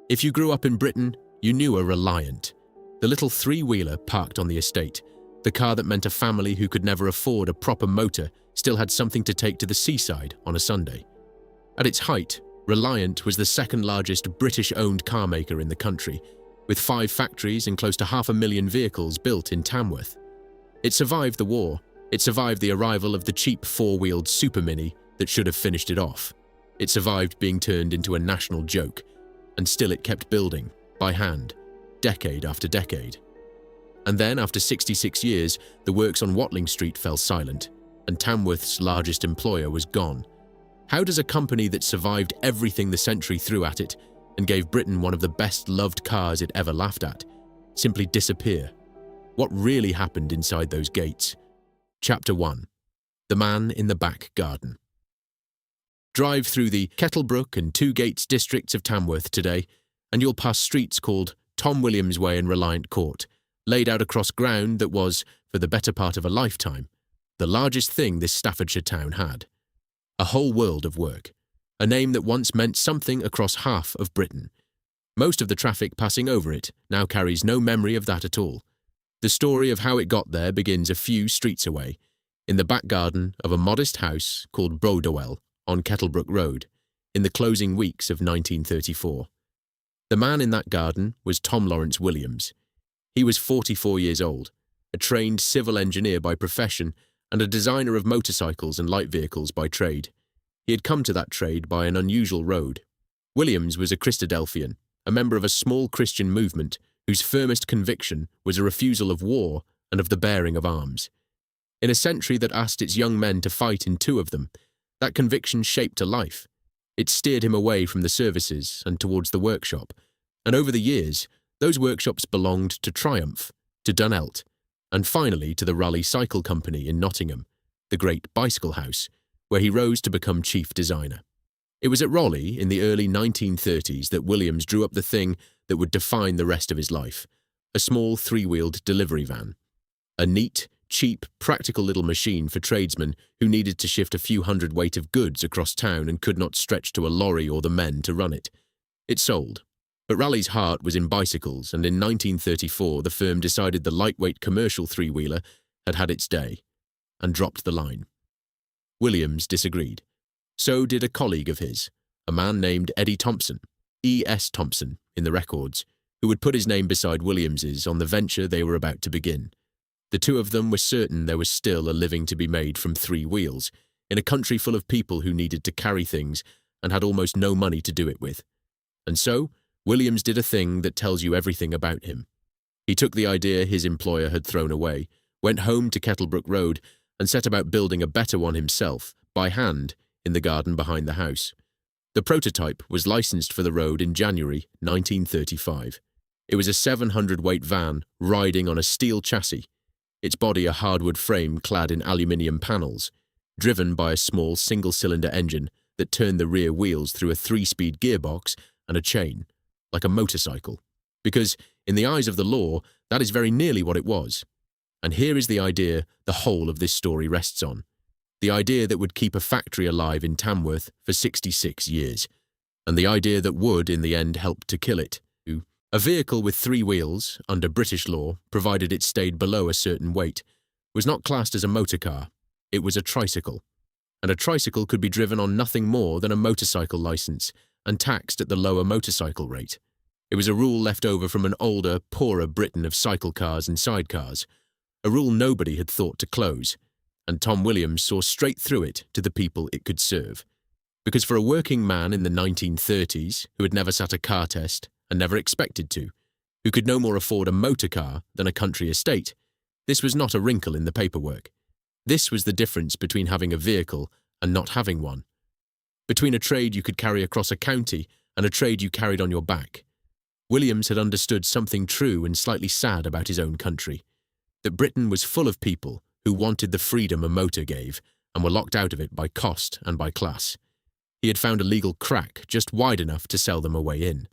If you grew up in Britain, you knew a Reliant, the little three-wheeler parked on the estate, the car that meant a family who could never afford a proper motor still had something to take to the seaside on a Sunday. At its height, Reliant was the second largest British-owned car maker in the country, with 5 factories and close to 500,000 vehicles built in Tamworth. It survived the war. It survived the arrival of the cheap 4-wheeled Super Mini that should have finished it off. It survived being turned into a national joke, and still it kept building, by hand, decade after decade. And then, after 66 years, the works on Watling Street fell silent, and Tamworth's largest employer was gone. How does a company that survived everything the century threw at it and gave Britain one of the best-loved cars it ever laughed at simply disappear? What really happened inside those gates? Chapter 1. The Man in the Back Garden. Drive through the Kettlebrook and Two Gates districts of Tamworth today, and you'll pass streets called Tom Williams Way and Reliant Court, laid out across ground that was, for the better part of a lifetime, the largest thing this Staffordshire town had. A whole world of work, a name that once meant something across half of Britain. Most of the traffic passing over it now carries no memory of that at all. The story of how it got there begins a few streets away, in the back garden of a modest house called Footwell on Kettlebrook Road, in the closing weeks of 1934. The man in that garden was Tom Lawrence Williams. He was 44 years old, a trained civil engineer by profession and a designer of motorcycles and light vehicles by trade. He had come to that trade by an unusual road. Williams was a Christadelphian, a member of a small Christian movement whose firmest conviction was a refusal of war and of the bearing of arms. In a century that asked its young men to fight in 2 of them, that conviction shaped a life. It steered him away from the services and towards the workshop, and over the years, those workshops belonged to Triumph, to Dunelt, and finally to the Raleigh Cycle Company in Nottingham, the great bicycle house, where he rose to become chief designer. It was at Raleigh in the early 1930s that Williams drew up the thing that would define the rest of his life, a small 3-wheeled delivery van. A neat, cheap, practical little machine for tradesmen who needed to shift a few hundredweight of goods across town and could not stretch to a lorry or the men to run it. It sold. But Raleigh's heart was in bicycles, and in 1934 the firm decided the lightweight commercial 3-wheeler had had its day, and dropped the line. Williams disagreed. So did a colleague of his, a man named Eddie Thompson, E.S. Thompson in the records, who would put his name beside Williams's on the venture they were about to begin. The 2 of them were certain there was still a living to be made from 3 wheels, in a country full of people who needed to carry things and had almost no money to do it with. And so, Williams did a thing that tells you everything about him. He took the idea his employer had thrown away, went home to Kettlebrook Road, and set about building a better one himself, by hand, in the garden behind the house. The prototype was licensed for the road in January 1935. It was a 700-weight van riding on a steel chassis, its body a hardwood frame clad in aluminium panels, driven by a small single-cylinder engine that turned the rear wheels through a 3-speed gearbox and a chain, like a motorcycle. Because, in the eyes of the law, that is very nearly what it was. And here is the idea the whole of this story rests on. The idea that would keep a factory alive in Tamworth for 66 years. And the idea that would, in the end, help to kill it. A vehicle with 3 wheels, under British law, provided it stayed below a certain weight, was not classed as a motor car. It was a tricycle. And a tricycle could be driven on nothing more than a motorcycle licence and taxed at the lower motorcycle rate. It was a rule left over from an older, poorer Britain of cycle cars and sidecars, a rule nobody had thought to close, and Tom Williams saw straight through it to the people it could serve. Because for a working man in the 1930s, who had never sat a car test, and never expected to, who could no more afford a motor car than a country estate, this was not a wrinkle in the paperwork. This was the difference between having a vehicle and not having one. Between a trade you could carry across a county and a trade you carried on your back. Williams had understood something true and slightly sad about his own country, that Britain was full of people who wanted the freedom a motor gave and were locked out of it by cost and by class. He had found a legal crack just wide enough to sell them a way in.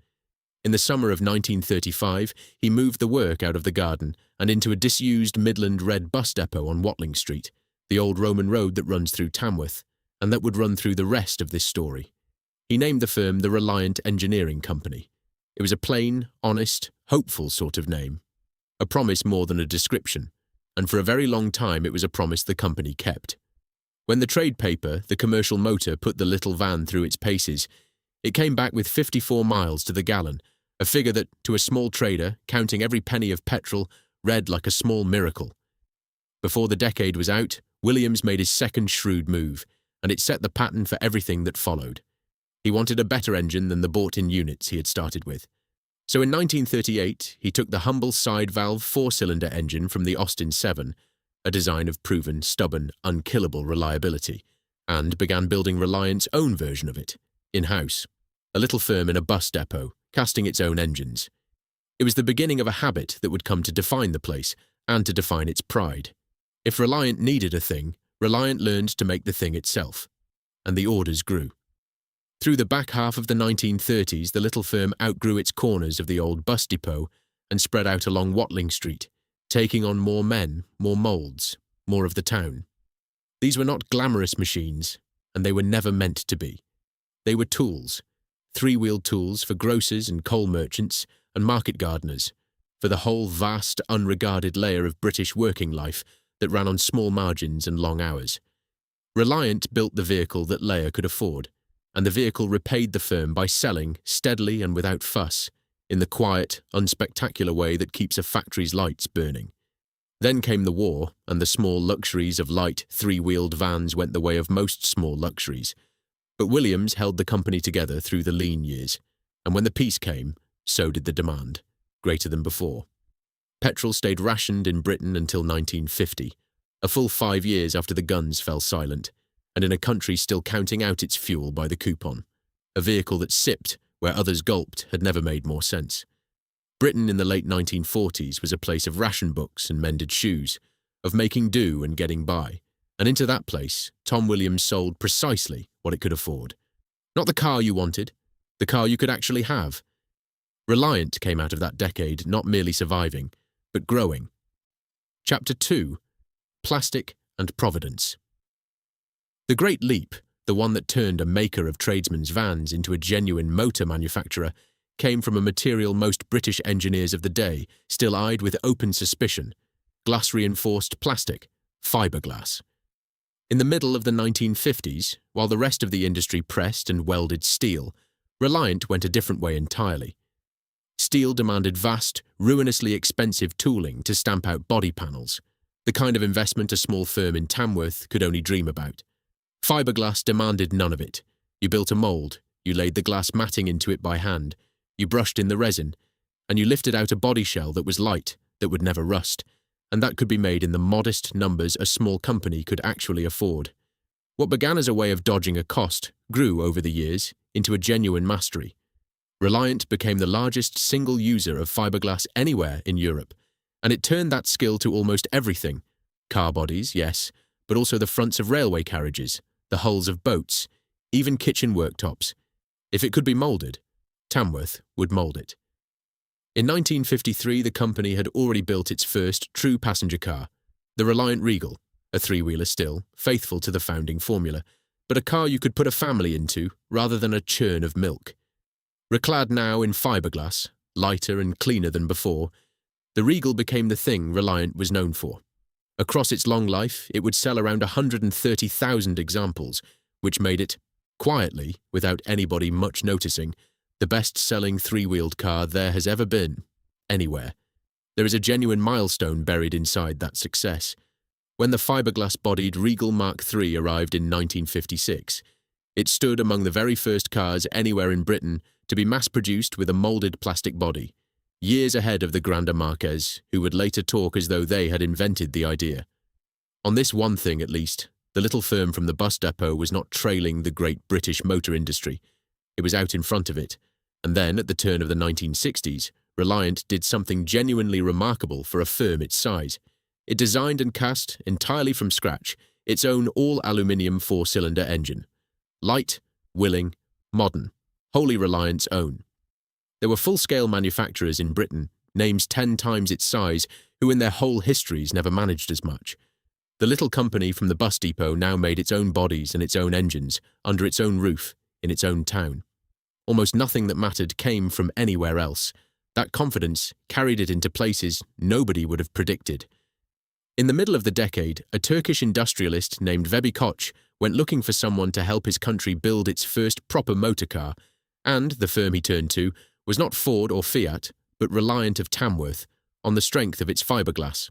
In the summer of 1935, he moved the work out of the garden and into a disused Midland Red bus depot on Watling Street, the old Roman road that runs through Tamworth, and that would run through the rest of this story. He named the firm the Reliant Engineering Company. It was a plain, honest, hopeful sort of name. A promise more than a description, and for a very long time it was a promise the company kept. When the trade paper, the commercial motor, put the little van through its paces, it came back with 54 miles to the gallon, a figure that, to a small trader, counting every penny of petrol, read like a small miracle. Before the decade was out, Williams made his second shrewd move, and it set the pattern for everything that followed. He wanted a better engine than the bought-in units he had started with. So in 1938, he took the humble side-valve four-cylinder engine from the Austin 7, a design of proven, stubborn, unkillable reliability, and began building Reliant's own version of it, in-house, a little firm in a bus depot, casting its own engines. It was the beginning of a habit that would come to define the place and to define its pride. If Reliant needed a thing, Reliant learned to make the thing itself, and the orders grew. Through the back half of the 1930s, the little firm outgrew its corners of the old bus depot and spread out along Watling Street, taking on more men, more moulds, more of the town. These were not glamorous machines, and they were never meant to be. They were tools, three-wheeled tools for grocers and coal merchants and market gardeners, for the whole vast, unregarded layer of British working life that ran on small margins and long hours. Reliant built the vehicle that layer could afford, and the vehicle repaid the firm by selling, steadily and without fuss, in the quiet, unspectacular way that keeps a factory's lights burning. Then came the war, and the small luxuries of light, three-wheeled vans went the way of most small luxuries. But Williams held the company together through the lean years, and when the peace came, so did the demand, greater than before. Petrol stayed rationed in Britain until 1950, a full 5 years after the guns fell silent, and in a country still counting out its fuel by the coupon. A vehicle that sipped where others gulped had never made more sense. Britain in the late 1940s was a place of ration books and mended shoes, of making do and getting by, and into that place Tom Williams sold precisely what it could afford. Not the car you wanted, the car you could actually have. Reliant came out of that decade not merely surviving, but growing. Chapter 2: Plastic and Providence. The Great Leap, the one that turned a maker of tradesmen's vans into a genuine motor manufacturer, came from a material most British engineers of the day still eyed with open suspicion: glass-reinforced plastic, fiberglass. In the middle of the 1950s, while the rest of the industry pressed and welded steel, Reliant went a different way entirely. Steel demanded vast, ruinously expensive tooling to stamp out body panels, the kind of investment a small firm in Tamworth could only dream about. Fiberglass demanded none of it. You built a mould, you laid the glass matting into it by hand, you brushed in the resin, and you lifted out a body shell that was light, that would never rust, and that could be made in the modest numbers a small company could actually afford. What began as a way of dodging a cost grew over the years into a genuine mastery. Reliant became the largest single user of fiberglass anywhere in Europe, and it turned that skill to almost everything. Car bodies, yes, but also the fronts of railway carriages, the hulls of boats, even kitchen worktops. If it could be moulded, Tamworth would mould it. In 1953, the company had already built its first true passenger car, the Reliant Regal, a three-wheeler still, faithful to the founding formula, but a car you could put a family into rather than a churn of milk. Reclad now in fiberglass, lighter and cleaner than before, the Regal became the thing Reliant was known for. Across its long life, it would sell around 130,000 examples, which made it, quietly, without anybody much noticing, the best-selling three-wheeled car there has ever been, anywhere. There is a genuine milestone buried inside that success. When the fiberglass-bodied Regal Mark III arrived in 1956, it stood among the very first cars anywhere in Britain to be mass-produced with a moulded plastic body, years ahead of the grander Marquez, who would later talk as though they had invented the idea. On this one thing, at least, the little firm from the bus depot was not trailing the great British motor industry. It was out in front of it, and then, at the turn of the 1960s, Reliant did something genuinely remarkable for a firm its size. It designed and cast, entirely from scratch, its own all-aluminium four-cylinder engine. Light, willing, modern, wholly Reliant's own. There were full-scale manufacturers in Britain, names 10 times its size, who in their whole histories never managed as much. The little company from the bus depot now made its own bodies and its own engines, under its own roof, in its own town. Almost nothing that mattered came from anywhere else. That confidence carried it into places nobody would have predicted. In the middle of the decade, a Turkish industrialist named Vehbi Koç went looking for someone to help his country build its first proper motor car, and the firm he turned to was not Ford or Fiat, but Reliant of Tamworth, on the strength of its fiberglass.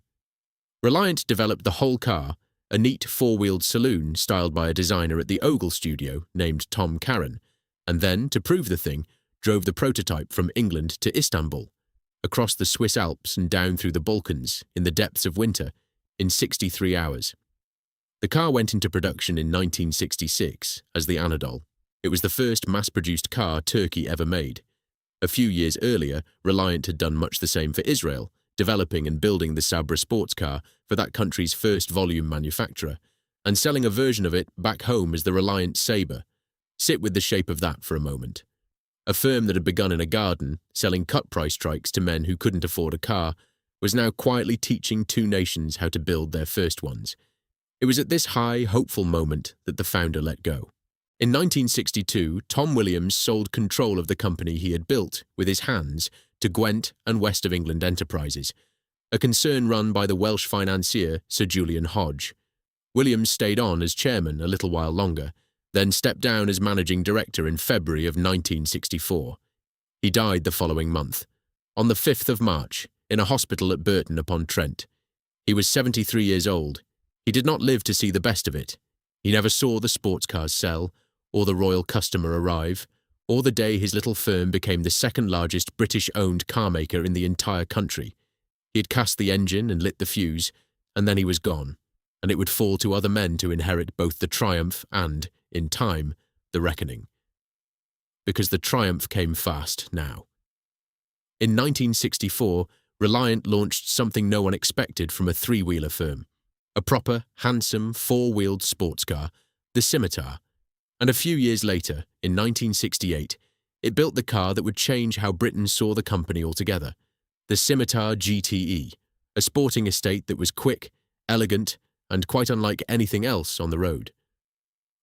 Reliant developed the whole car, a neat four-wheeled saloon styled by a designer at the Ogle studio named Tom Karen, and then, to prove the thing, drove the prototype from England to Istanbul, across the Swiss Alps and down through the Balkans in the depths of winter, in 63 hours. The car went into production in 1966 as the Anadolu. It was the first mass-produced car Turkey ever made. A few years earlier, Reliant had done much the same for Israel, developing and building the Sabra sports car for that country's first volume manufacturer, and selling a version of it back home as the Reliant Sabre. Sit with the shape of that for a moment. A firm that had begun in a garden, selling cut-price trikes to men who couldn't afford a car, was now quietly teaching two nations how to build their first ones. It was at this high, hopeful moment that the founder let go. In 1962, Tom Williams sold control of the company he had built, with his hands, to Gwent and West of England Enterprises, a concern run by the Welsh financier Sir Julian Hodge. Williams stayed on as chairman a little while longer, then stepped down as managing director in February of 1964. He died the following month, on the 5th of March, in a hospital at Burton-upon-Trent. He was 73 years old. He did not live to see the best of it. He never saw the sports cars sell, or the royal customer arrive, or the day his little firm became the second largest British-owned car maker in the entire country. He had cast the engine and lit the fuse, and then he was gone, and it would fall to other men to inherit both the triumph and, in time, the reckoning. Because the triumph came fast now. In 1964, Reliant launched something no one expected from a three-wheeler firm, a proper, handsome, four-wheeled sports car, the Scimitar. And a few years later, in 1968, it built the car that would change how Britain saw the company altogether, the Scimitar GTE, a sporting estate that was quick, elegant, and quite unlike anything else on the road.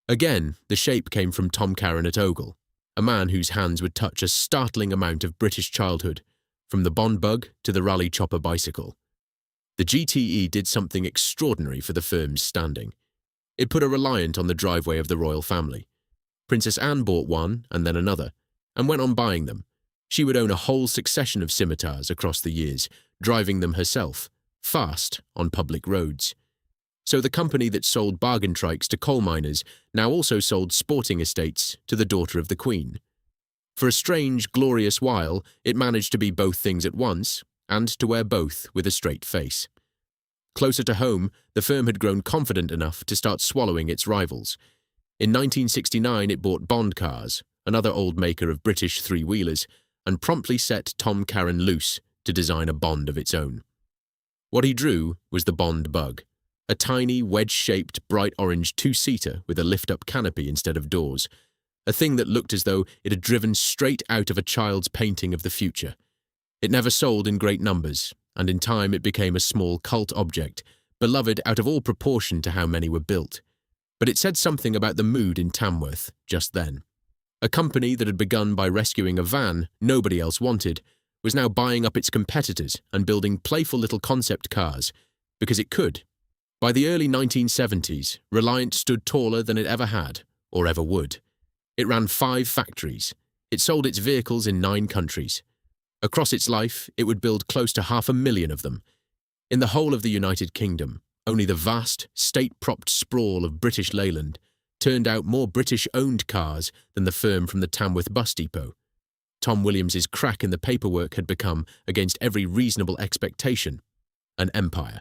Again, the shape came from Tom Karen at Ogle, a man whose hands would touch a startling amount of British childhood, from the Bond Bug to the Rally Chopper bicycle. The GTE did something extraordinary for the firm's standing. It put a Reliant on the driveway of the royal family. Princess Anne bought one and then another, and went on buying them. She would own a whole succession of scimitars across the years, driving them herself, fast, on public roads. So the company that sold bargain trikes to coal miners now also sold sporting estates to the daughter of the Queen. For a strange, glorious while, it managed to be both things at once, and to wear both with a straight face. Closer to home, the firm had grown confident enough to start swallowing its rivals. In 1969, it bought Bond Cars, another old maker of British three-wheelers, and promptly set Tom Karen loose to design a Bond of its own. What he drew was the Bond Bug, a tiny, wedge-shaped, bright orange two-seater with a lift-up canopy instead of doors, a thing that looked as though it had driven straight out of a child's painting of the future. It never sold in great numbers, and in time it became a small cult object, beloved out of all proportion to how many were built. But it said something about the mood in Tamworth just then. A company that had begun by rescuing a van nobody else wanted was now buying up its competitors and building playful little concept cars, because it could. By the early 1970s, Reliant stood taller than it ever had, or ever would. It ran 5 factories. It sold its vehicles in 9 countries. Across its life, it would build close to 500,000 of them. In the whole of the United Kingdom, only the vast, state-propped sprawl of British Leyland turned out more British-owned cars than the firm from the Tamworth bus depot. Tom Williams's crack in the paperwork had become, against every reasonable expectation, an empire.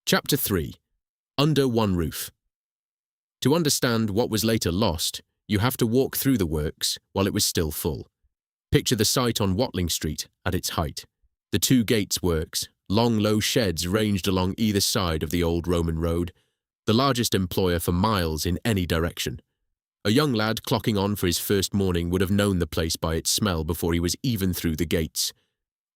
Chapter 3. Under One Roof. To understand what was later lost, you have to walk through the works while it was still full. Picture the site on Watling Street at its height. The 2 gates works, long low sheds ranged along either side of the old Roman road, the largest employer for miles in any direction. A young lad clocking on for his first morning would have known the place by its smell before he was even through the gates.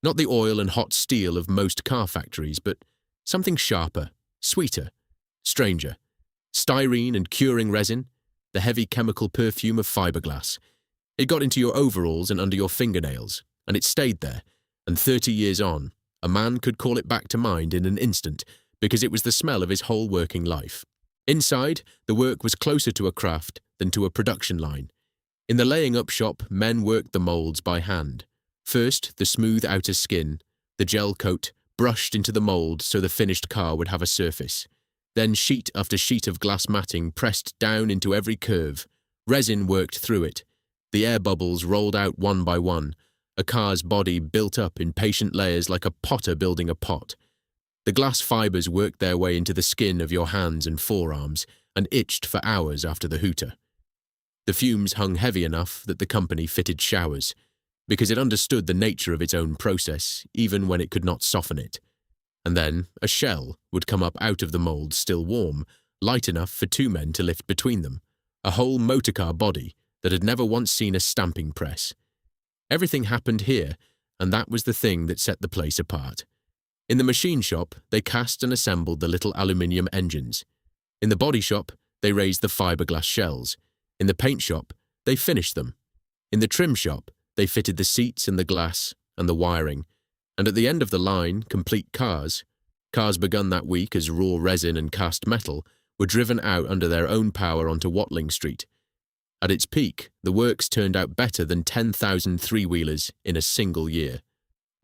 Not the oil and hot steel of most car factories, but something sharper, sweeter, stranger. Styrene and curing resin, the heavy chemical perfume of fiberglass. It got into your overalls and under your fingernails, and it stayed there, and 30 years on, a man could call it back to mind in an instant because it was the smell of his whole working life. Inside, the work was closer to a craft than to a production line. In the laying-up shop, men worked the moulds by hand. First, the smooth outer skin, the gel coat, brushed into the mould so the finished car would have a surface. Then sheet after sheet of glass matting pressed down into every curve. Resin worked through it. The air bubbles rolled out one by one. A car's body built up in patient layers like a potter building a pot. The glass fibres worked their way into the skin of your hands and forearms and itched for hours after the hooter. The fumes hung heavy enough that the company fitted showers, because it understood the nature of its own process, even when it could not soften it. And then a shell would come up out of the mould still warm, light enough for 2 men to lift between them, a whole motorcar body that had never once seen a stamping press. Everything happened here, and that was the thing that set the place apart. In the machine shop, they cast and assembled the little aluminium engines. In the body shop, they raised the fiberglass shells. In the paint shop, they finished them. In the trim shop, they fitted the seats and the glass and the wiring. And at the end of the line, complete cars begun that week as raw resin and cast metal, were driven out under their own power onto Watling Street. At its peak, the works turned out better than 10,000 three-wheelers in a single year.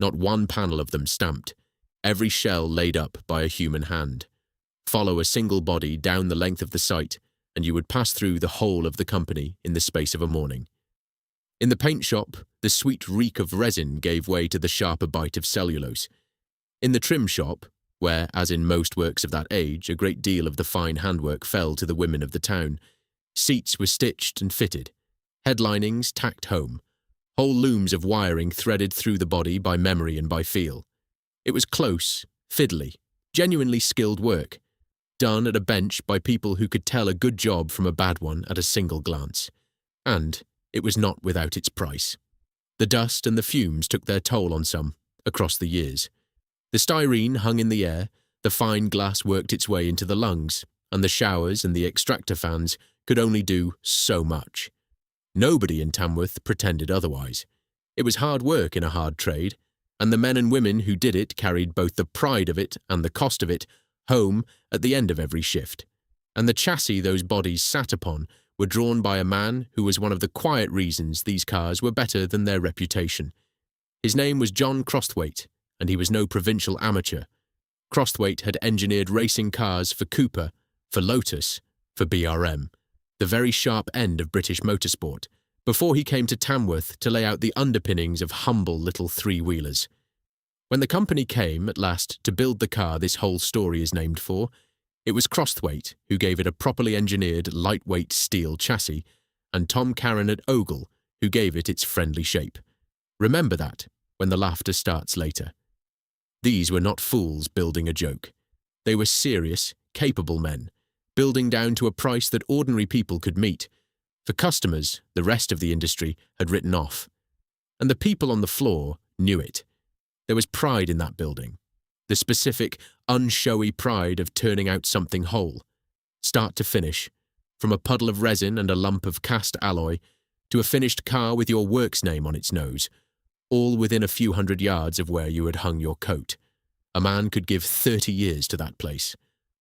Not one panel of them stamped, every shell laid up by a human hand. Follow a single body down the length of the site, and you would pass through the whole of the company in the space of a morning. In the paint shop, the sweet reek of resin gave way to the sharper bite of cellulose. In the trim shop, where, as in most works of that age, a great deal of the fine handwork fell to the women of the town, seats were stitched and fitted, headlinings tacked home, whole looms of wiring threaded through the body by memory and by feel. It was close, fiddly, genuinely skilled work, done at a bench by people who could tell a good job from a bad one at a single glance. And it was not without its price. The dust and the fumes took their toll on some, across the years. The styrene hung in the air, the fine glass worked its way into the lungs, and the showers and the extractor fans could only do so much. Nobody in Tamworth pretended otherwise. It was hard work in a hard trade, and the men and women who did it carried both the pride of it and the cost of it home at the end of every shift. And the chassis those bodies sat upon were drawn by a man who was one of the quiet reasons these cars were better than their reputation. His name was John Crosthwaite, and he was no provincial amateur. Crosthwaite had engineered racing cars for Cooper, for Lotus, for BRM, the very sharp end of British motorsport, before he came to Tamworth to lay out the underpinnings of humble little three-wheelers. When the company came, at last, to build the car this whole story is named for, it was Crosthwaite who gave it a properly engineered, lightweight steel chassis, and Tom Carron at Ogle who gave it its friendly shape. Remember that, when the laughter starts later. These were not fools building a joke. They were serious, capable men, building down to a price that ordinary people could meet. For customers, the rest of the industry had written off. And the people on the floor knew it. There was pride in that building. The specific, unshowy pride of turning out something whole, start to finish, from a puddle of resin and a lump of cast alloy to a finished car with your works name on its nose, all within a few hundred yards of where you had hung your coat. A man could give 30 years to that place.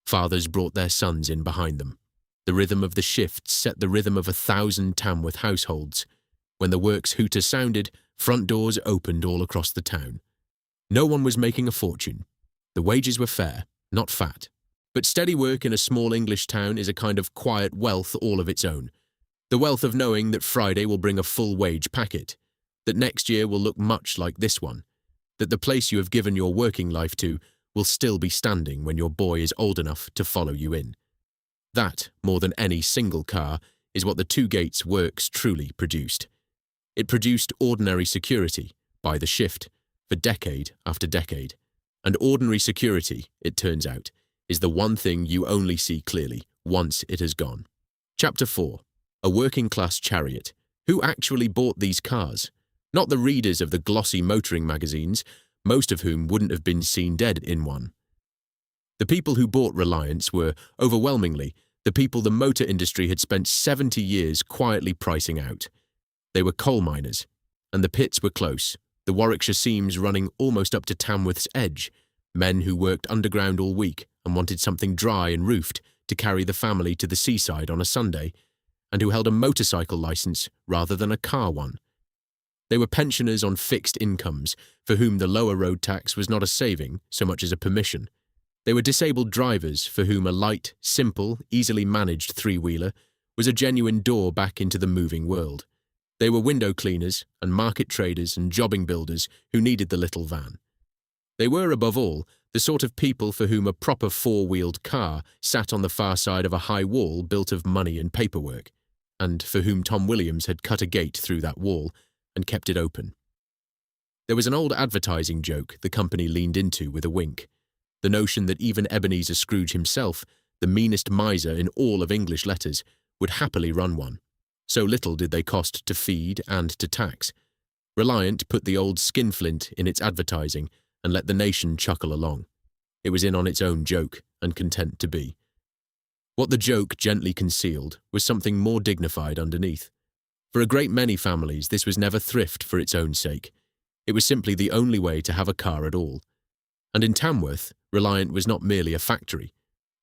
Fathers brought their sons in behind them. The rhythm of the shift set the rhythm of 1,000 Tamworth households. When the works hooter sounded, front doors opened all across the town. No one was making a fortune. The wages were fair, not fat. But steady work in a small English town is a kind of quiet wealth all of its own. The wealth of knowing that Friday will bring a full wage packet, that next year will look much like this one, that the place you have given your working life to will still be standing when your boy is old enough to follow you in. That, more than any single car, is what the Two Gates works truly produced. It produced ordinary security, by the shift, for decade after decade. And ordinary security, it turns out, is the one thing you only see clearly once it has gone. Chapter 4. A working-class chariot. Who actually bought these cars? Not the readers of the glossy motoring magazines, most of whom wouldn't have been seen dead in one. The people who bought Reliance were, overwhelmingly, the people the motor industry had spent 70 years quietly pricing out. They were coal miners, and the pits were close, the Warwickshire seams running almost up to Tamworth's edge, men who worked underground all week and wanted something dry and roofed to carry the family to the seaside on a Sunday, and who held a motorcycle licence rather than a car one. They were pensioners on fixed incomes, for whom the lower road tax was not a saving so much as a permission. They were disabled drivers for whom a light, simple, easily managed three-wheeler was a genuine door back into the moving world. They were window cleaners and market traders and jobbing builders who needed the little van. They were, above all, the sort of people for whom a proper four-wheeled car sat on the far side of a high wall built of money and paperwork, and for whom Tom Williams had cut a gate through that wall and kept it open. There was an old advertising joke the company leaned into with a wink, the notion that even Ebenezer Scrooge himself, the meanest miser in all of English letters, would happily run one. So little did they cost to feed and to tax. Reliant put the old skinflint in its advertising and let the nation chuckle along. It was in on its own joke, and content to be. What the joke gently concealed was something more dignified underneath. For a great many families, this was never thrift for its own sake. It was simply the only way to have a car at all. And in Tamworth, Reliant was not merely a factory.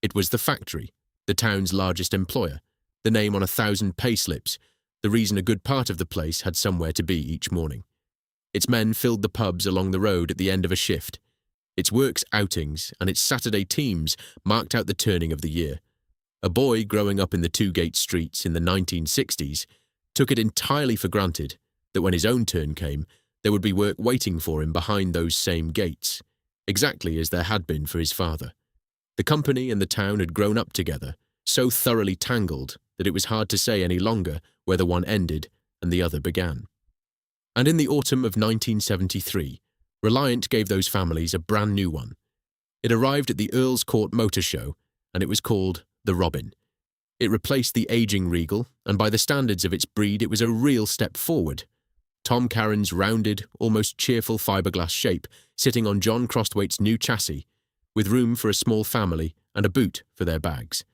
It was the factory, the town's largest employer, the name on 1,000 payslips, the reason a good part of the place had somewhere to be each morning. Its men filled the pubs along the road at the end of a shift. Its works outings and its Saturday teams marked out the turning of the year. A boy growing up in the two-gate streets in the 1960s took it entirely for granted that when his own turn came, there would be work waiting for him behind those same gates, exactly as there had been for his father. The company and the town had grown up together, so thoroughly tangled that it was hard to say any longer whether one ended and the other began. And in the autumn of 1973, Reliant gave those families a brand new one. It arrived at the Earl's Court Motor Show, and it was called the Robin. It replaced the aging Regal, and by the standards of its breed, it was a real step forward. Tom Carron's rounded, almost cheerful fiberglass shape sitting on John Crosthwaite's new chassis, with room for a small family and a boot for their bags.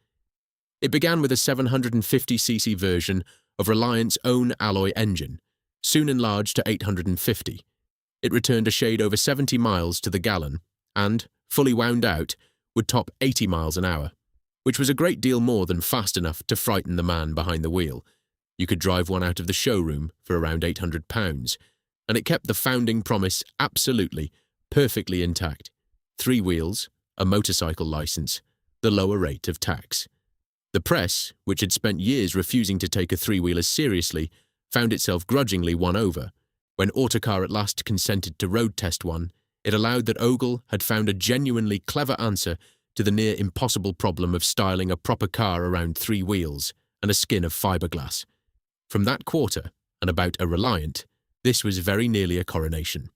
It began with a 750cc version of Reliant's own alloy engine, soon enlarged to 850. It returned a shade over 70 miles to the gallon and, fully wound out, would top 80 miles an hour, which was a great deal more than fast enough to frighten the man behind the wheel. You could drive one out of the showroom for around £800, and it kept the founding promise absolutely, perfectly intact. 3 wheels, a motorcycle licence, the lower rate of tax. The press, which had spent years refusing to take a three-wheeler seriously, found itself grudgingly won over. When Autocar at last consented to road test one, it allowed that Ogle had found a genuinely clever answer to the near impossible problem of styling a proper car around 3 wheels and a skin of fiberglass. From that quarter, and about a Reliant, this was very nearly a coronation.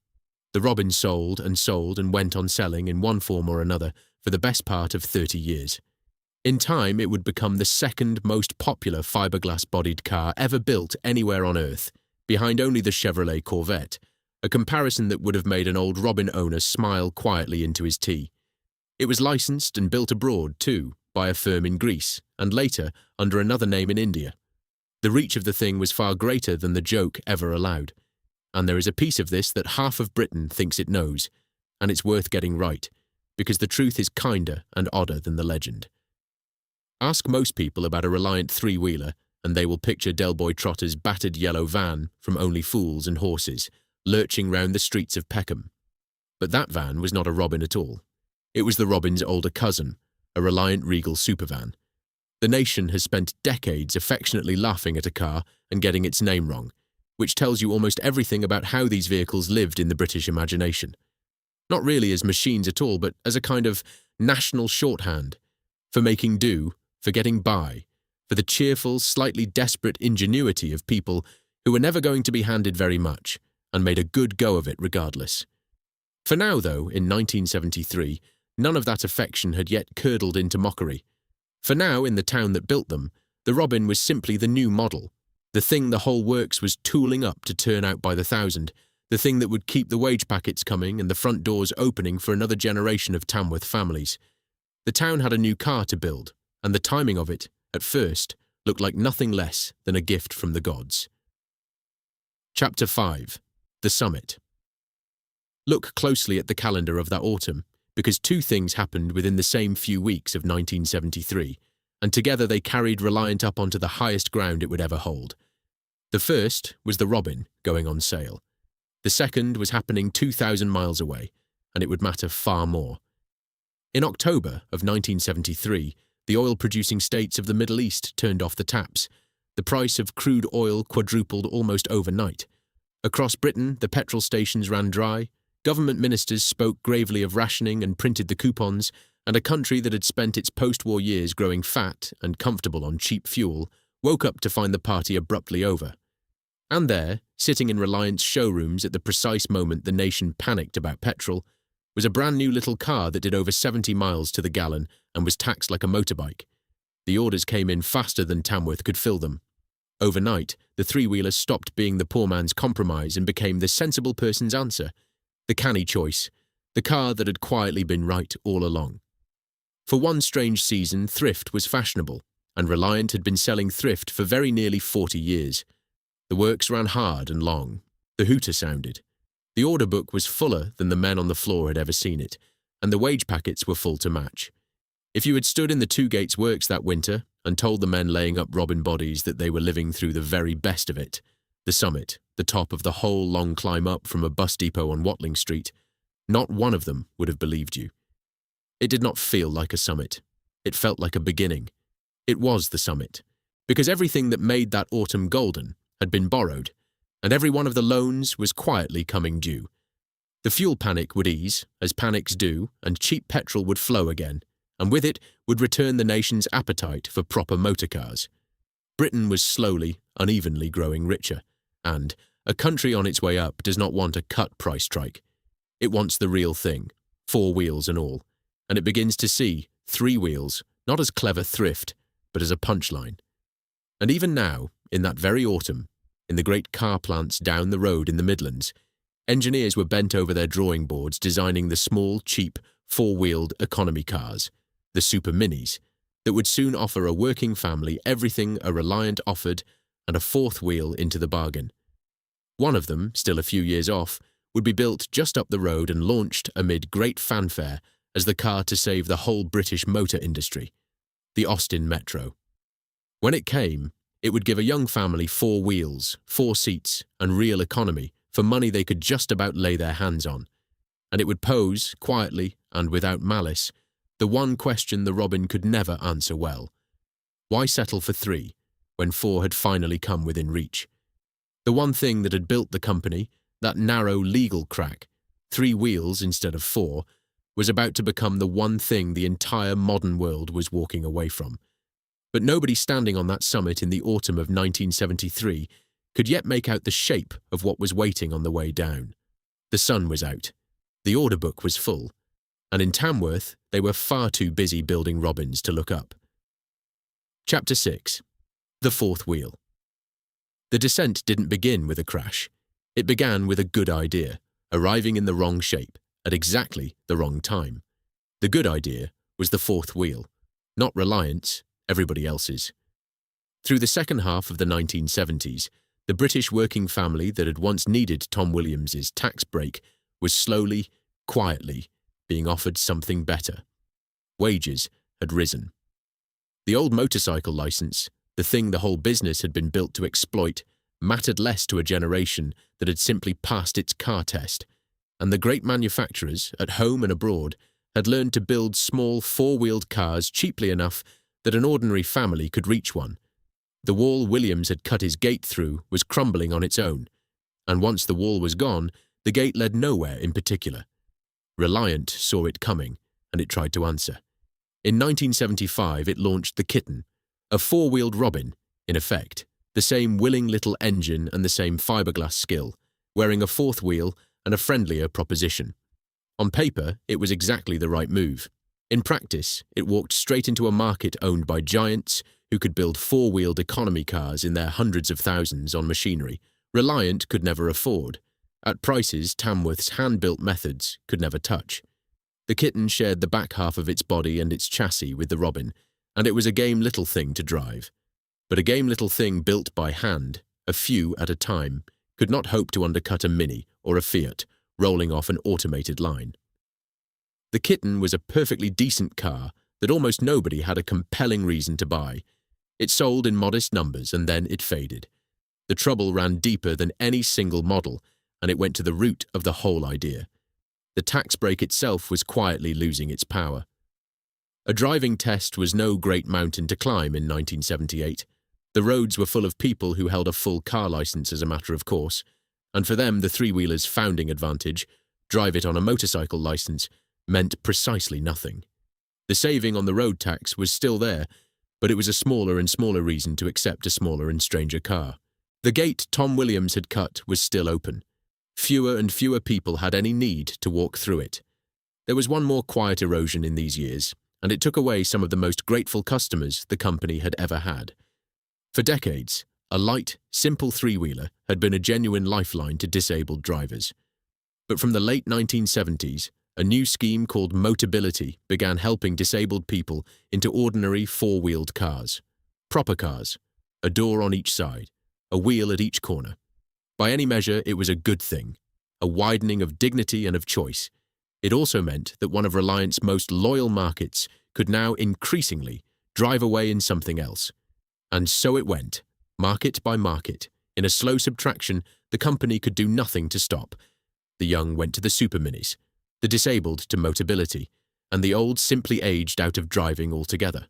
The Robin sold and went on selling in one form or another for the best part of 30 years. In time, it would become the second most popular fiberglass-bodied car ever built anywhere on Earth, behind only the Chevrolet Corvette, a comparison that would have made an old Robin owner smile quietly into his tea. It was licensed and built abroad, too, by a firm in Greece, and later under another name in India. The reach of the thing was far greater than the joke ever allowed, and there is a piece of this that half of Britain thinks it knows, and it's worth getting right, because the truth is kinder and odder than the legend. Ask most people about a Reliant three-wheeler, and they will picture Del Boy Trotter's battered yellow van from Only Fools and Horses, lurching round the streets of Peckham. But that van was not a Robin at all. It was the Robin's older cousin, a Reliant Regal supervan. The nation has spent decades affectionately laughing at a car and getting its name wrong, which tells you almost everything about how these vehicles lived in the British imagination. Not really as machines at all, but as a kind of national shorthand, for making do, for getting by, for the cheerful, slightly desperate ingenuity of people who were never going to be handed very much, and made a good go of it regardless. For now, though, in 1973, none of that affection had yet curdled into mockery. For now, in the town that built them, the Robin was simply the new model, the thing the whole works was tooling up to turn out by the thousand, the thing that would keep the wage packets coming and the front doors opening for another generation of Tamworth families. The town had a new car to build, and the timing of it, at first, looked like nothing less than a gift from the gods. Chapter 5. The Summit. Look closely at the calendar of that autumn, because two things happened within the same few weeks of 1973, and together they carried Reliant up onto the highest ground it would ever hold. The first was the Robin going on sale. The second was happening 2,000 miles away, and it would matter far more. In October of 1973, the oil-producing states of the Middle East turned off the taps. The price of crude oil quadrupled almost overnight. Across Britain, the petrol stations ran dry. Government ministers spoke gravely of rationing and printed the coupons, and a country that had spent its post-war years growing fat and comfortable on cheap fuel woke up to find the party abruptly over. And there, sitting in Reliant's showrooms at the precise moment the nation panicked about petrol, was a brand new little car that did over 70 miles to the gallon and was taxed like a motorbike. The orders came in faster than Tamworth could fill them. Overnight, the three-wheeler stopped being the poor man's compromise and became the sensible person's answer, the canny choice, the car that had quietly been right all along. For one strange season, thrift was fashionable, and Reliant had been selling thrift for very nearly 40 years. The works ran hard and long. The hooter sounded. The order book was fuller than the men on the floor had ever seen it, and the wage packets were full to match. If you had stood in the Two Gates works that winter and told the men laying up Robin bodies that they were living through the very best of it, the summit, the top of the whole long climb up from a bus depot on Watling Street, not one of them would have believed you. It did not feel like a summit. It felt like a beginning. It was the summit, because everything that made that autumn golden had been borrowed, and every one of the loans was quietly coming due. The fuel panic would ease, as panics do, and cheap petrol would flow again, and with it would return the nation's appetite for proper motor cars. Britain was slowly, unevenly growing richer, and a country on its way up does not want a cut price strike. It wants the real thing, 4 wheels and all, and it begins to see 3 wheels not as clever thrift, but as a punchline. And even now, in that very autumn, in the great car plants down the road in the Midlands, engineers were bent over their drawing boards designing the small, cheap, 4-wheeled economy cars, the super minis, that would soon offer a working family everything a Reliant offered and a 4th wheel into the bargain. One of them, still a few years off, would be built just up the road and launched amid great fanfare as the car to save the whole British motor industry, the Austin Metro. When it came, it would give a young family 4 wheels, 4 seats, and real economy for money they could just about lay their hands on. And it would pose, quietly and without malice, the one question the Robin could never answer well. Why settle for 3, when 4 had finally come within reach? The one thing that had built the company, that narrow legal crack, 3 wheels instead of 4, was about to become the one thing the entire modern world was walking away from. But nobody standing on that summit in the autumn of 1973 could yet make out the shape of what was waiting on the way down. The sun was out. The order book was full. And in Tamworth, they were far too busy building Robins to look up. Chapter 6. The 4th wheel. The descent didn't begin with a crash. It began with a good idea, arriving in the wrong shape, at exactly the wrong time. The good idea was the 4th wheel, not Reliant's, everybody else's. Through the second half of the 1970s, the British working family that had once needed Tom Williams's tax break was slowly, quietly, being offered something better. Wages had risen. The old motorcycle license, the thing the whole business had been built to exploit, mattered less to a generation that had simply passed its car test, and the great manufacturers, at home and abroad, had learned to build small 4-wheeled cars cheaply enough that an ordinary family could reach one. The wall Williams had cut his gate through was crumbling on its own, and once the wall was gone, the gate led nowhere in particular. Reliant saw it coming, and it tried to answer. In 1975, it launched the Kitten, a 4-wheeled Robin, in effect, the same willing little engine and the same fiberglass skill, wearing a 4th wheel and a friendlier proposition. On paper, it was exactly the right move. In practice, it walked straight into a market owned by giants who could build 4-wheeled economy cars in their hundreds of thousands on machinery Reliant could never afford, at prices Tamworth's hand-built methods could never touch. The Kitten shared the back half of its body and its chassis with the Robin, and it was a game little thing to drive. But a game little thing built by hand, a few at a time, could not hope to undercut a Mini or a Fiat rolling off an automated line. The Kitten was a perfectly decent car that almost nobody had a compelling reason to buy. It sold in modest numbers and then it faded. The trouble ran deeper than any single model, and it went to the root of the whole idea. The tax break itself was quietly losing its power. A driving test was no great mountain to climb in 1978. The roads were full of people who held a full car license as a matter of course, and for them the three-wheeler's founding advantage, drive it on a motorcycle license, meant precisely nothing. The saving on the road tax was still there, but it was a smaller and smaller reason to accept a smaller and stranger car. The gate Tom Williams had cut was still open. Fewer and fewer people had any need to walk through it. There was one more quiet erosion in these years, and it took away some of the most grateful customers the company had ever had. For decades, a light, simple three-wheeler had been a genuine lifeline to disabled drivers. But from the late 1970s, a new scheme called Motability began helping disabled people into ordinary four-wheeled cars. Proper cars, a door on each side, a wheel at each corner. By any measure, it was a good thing, a widening of dignity and of choice. It also meant that one of Reliant's most loyal markets could now increasingly drive away in something else. And so it went, market by market. In a slow subtraction, the company could do nothing to stop. The young went to the super minis, the disabled to Motability, and the old simply aged out of driving altogether.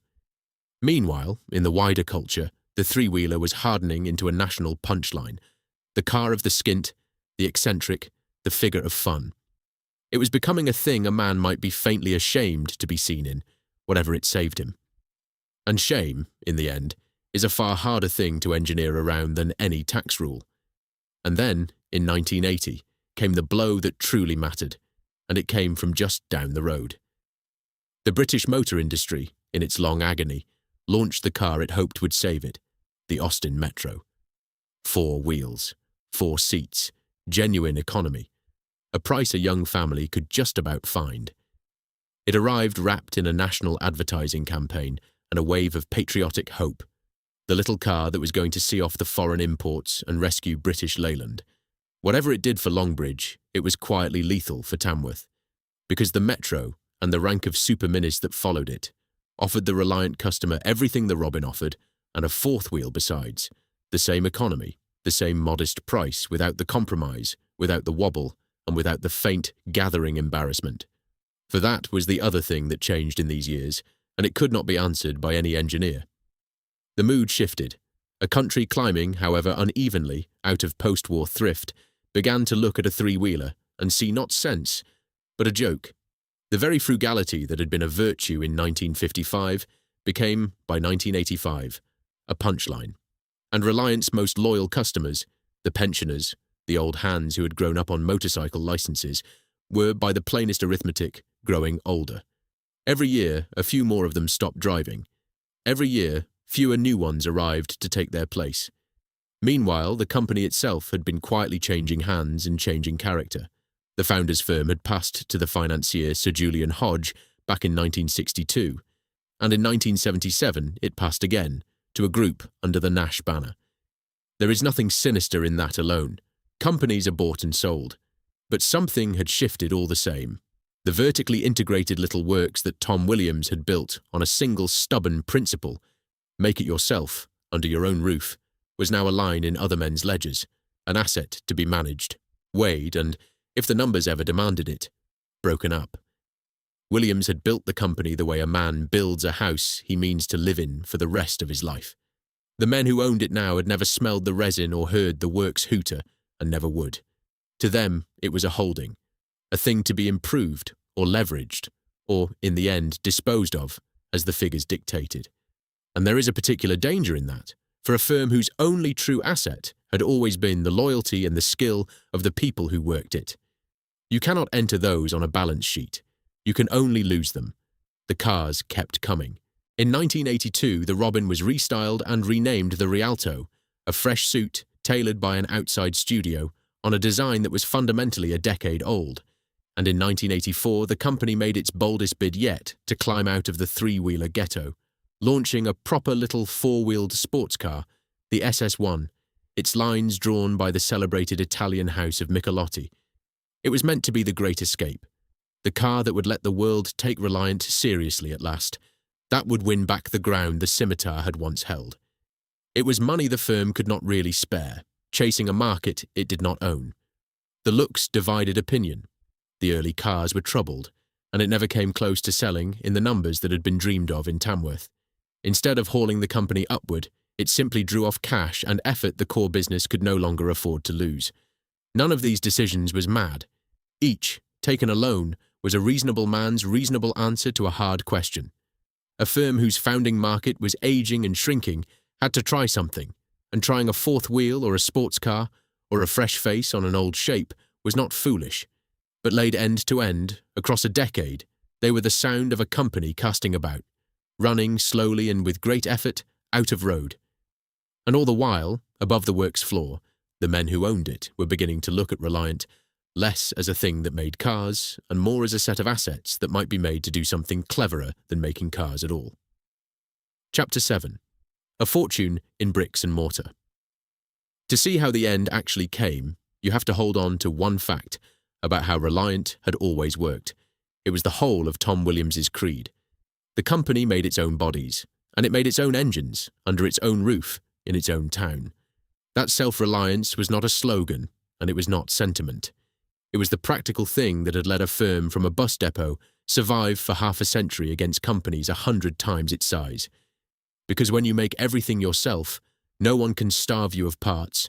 Meanwhile, in the wider culture, the three-wheeler was hardening into a national punchline, the car of the skint, the eccentric, the figure of fun. It was becoming a thing a man might be faintly ashamed to be seen in, whatever it saved him. And shame, in the end, is a far harder thing to engineer around than any tax rule. And then, in 1980, came the blow that truly mattered, and it came from just down the road. The British motor industry, in its long agony, launched the car it hoped would save it, the Austin Metro. 4 wheels, 4 seats, genuine economy, a price a young family could just about find. It arrived wrapped in a national advertising campaign and a wave of patriotic hope, the little car that was going to see off the foreign imports and rescue British Leyland. Whatever it did for Longbridge, it was quietly lethal for Tamworth, because the Metro and the rank of super minis that followed it offered the Reliant customer everything the Robin offered and a 4th wheel besides, the same economy, the same modest price, without the compromise, without the wobble, and without the faint, gathering embarrassment. For that was the other thing that changed in these years, and it could not be answered by any engineer. The mood shifted. A country climbing, however unevenly, out of post-war thrift, began to look at a three-wheeler and see not sense, but a joke. The very frugality that had been a virtue in 1955 became, by 1985, a punchline. And Reliant's most loyal customers, the pensioners, the old hands who had grown up on motorcycle licenses, were, by the plainest arithmetic, growing older. Every year, a few more of them stopped driving. Every year, fewer new ones arrived to take their place. Meanwhile, the company itself had been quietly changing hands and changing character. The founder's firm had passed to the financier Sir Julian Hodge back in 1962, and in 1977 it passed again, to a group under the Nash banner. There is nothing sinister in that alone. Companies are bought and sold. But something had shifted all the same. The vertically integrated little works that Tom Williams had built on a single stubborn principle, make it yourself, under your own roof, was now a line in other men's ledgers, an asset to be managed, weighed and, if the numbers ever demanded it, broken up. Williams had built the company the way a man builds a house he means to live in for the rest of his life. The men who owned it now had never smelled the resin or heard the works hooter, and never would. To them, it was a holding, a thing to be improved or leveraged, or, in the end, disposed of, as the figures dictated. And there is a particular danger in that, for a firm whose only true asset had always been the loyalty and the skill of the people who worked it. You cannot enter those on a balance sheet. You can only lose them. The cars kept coming. In 1982, the Robin was restyled and renamed the Rialto, a fresh suit tailored by an outside studio on a design that was fundamentally a decade old. And in 1984, the company made its boldest bid yet to climb out of the three-wheeler ghetto, launching a proper little four-wheeled sports car, the SS1. its lines drawn by the celebrated Italian house of Michelotti. It was meant to be the great escape, the car that would let the world take Reliant seriously at last, that would win back the ground the scimitar had once held. It was money the firm could not really spare, chasing a market it did not own. The looks divided opinion. The early cars were troubled, and it never came close to selling in the numbers that had been dreamed of in Tamworth. Instead of hauling the company upward, it simply drew off cash and effort the core business could no longer afford to lose. None of these decisions was mad. Each, taken alone, was a reasonable man's reasonable answer to a hard question. A firm whose founding market was aging and shrinking had to try something, and trying a fourth wheel or a sports car or a fresh face on an old shape was not foolish. But laid end to end, across a decade, they were the sound of a company casting about, running slowly and with great effort out of road. And all the while, above the works floor, the men who owned it were beginning to look at Reliant less as a thing that made cars and more as a set of assets that might be made to do something cleverer than making cars at all. Chapter 7. A Fortune in Bricks and Mortar. To see how the end actually came, you have to hold on to one fact about how Reliant had always worked. It was the whole of Tom Williams's creed. The company made its own bodies, and it made its own engines, under its own roof, in its own town. That self-reliance was not a slogan, and it was not sentiment. It was the practical thing that had let a firm from a bus depot survive for half a century against companies 100 times its size. Because when you make everything yourself, no one can starve you of parts,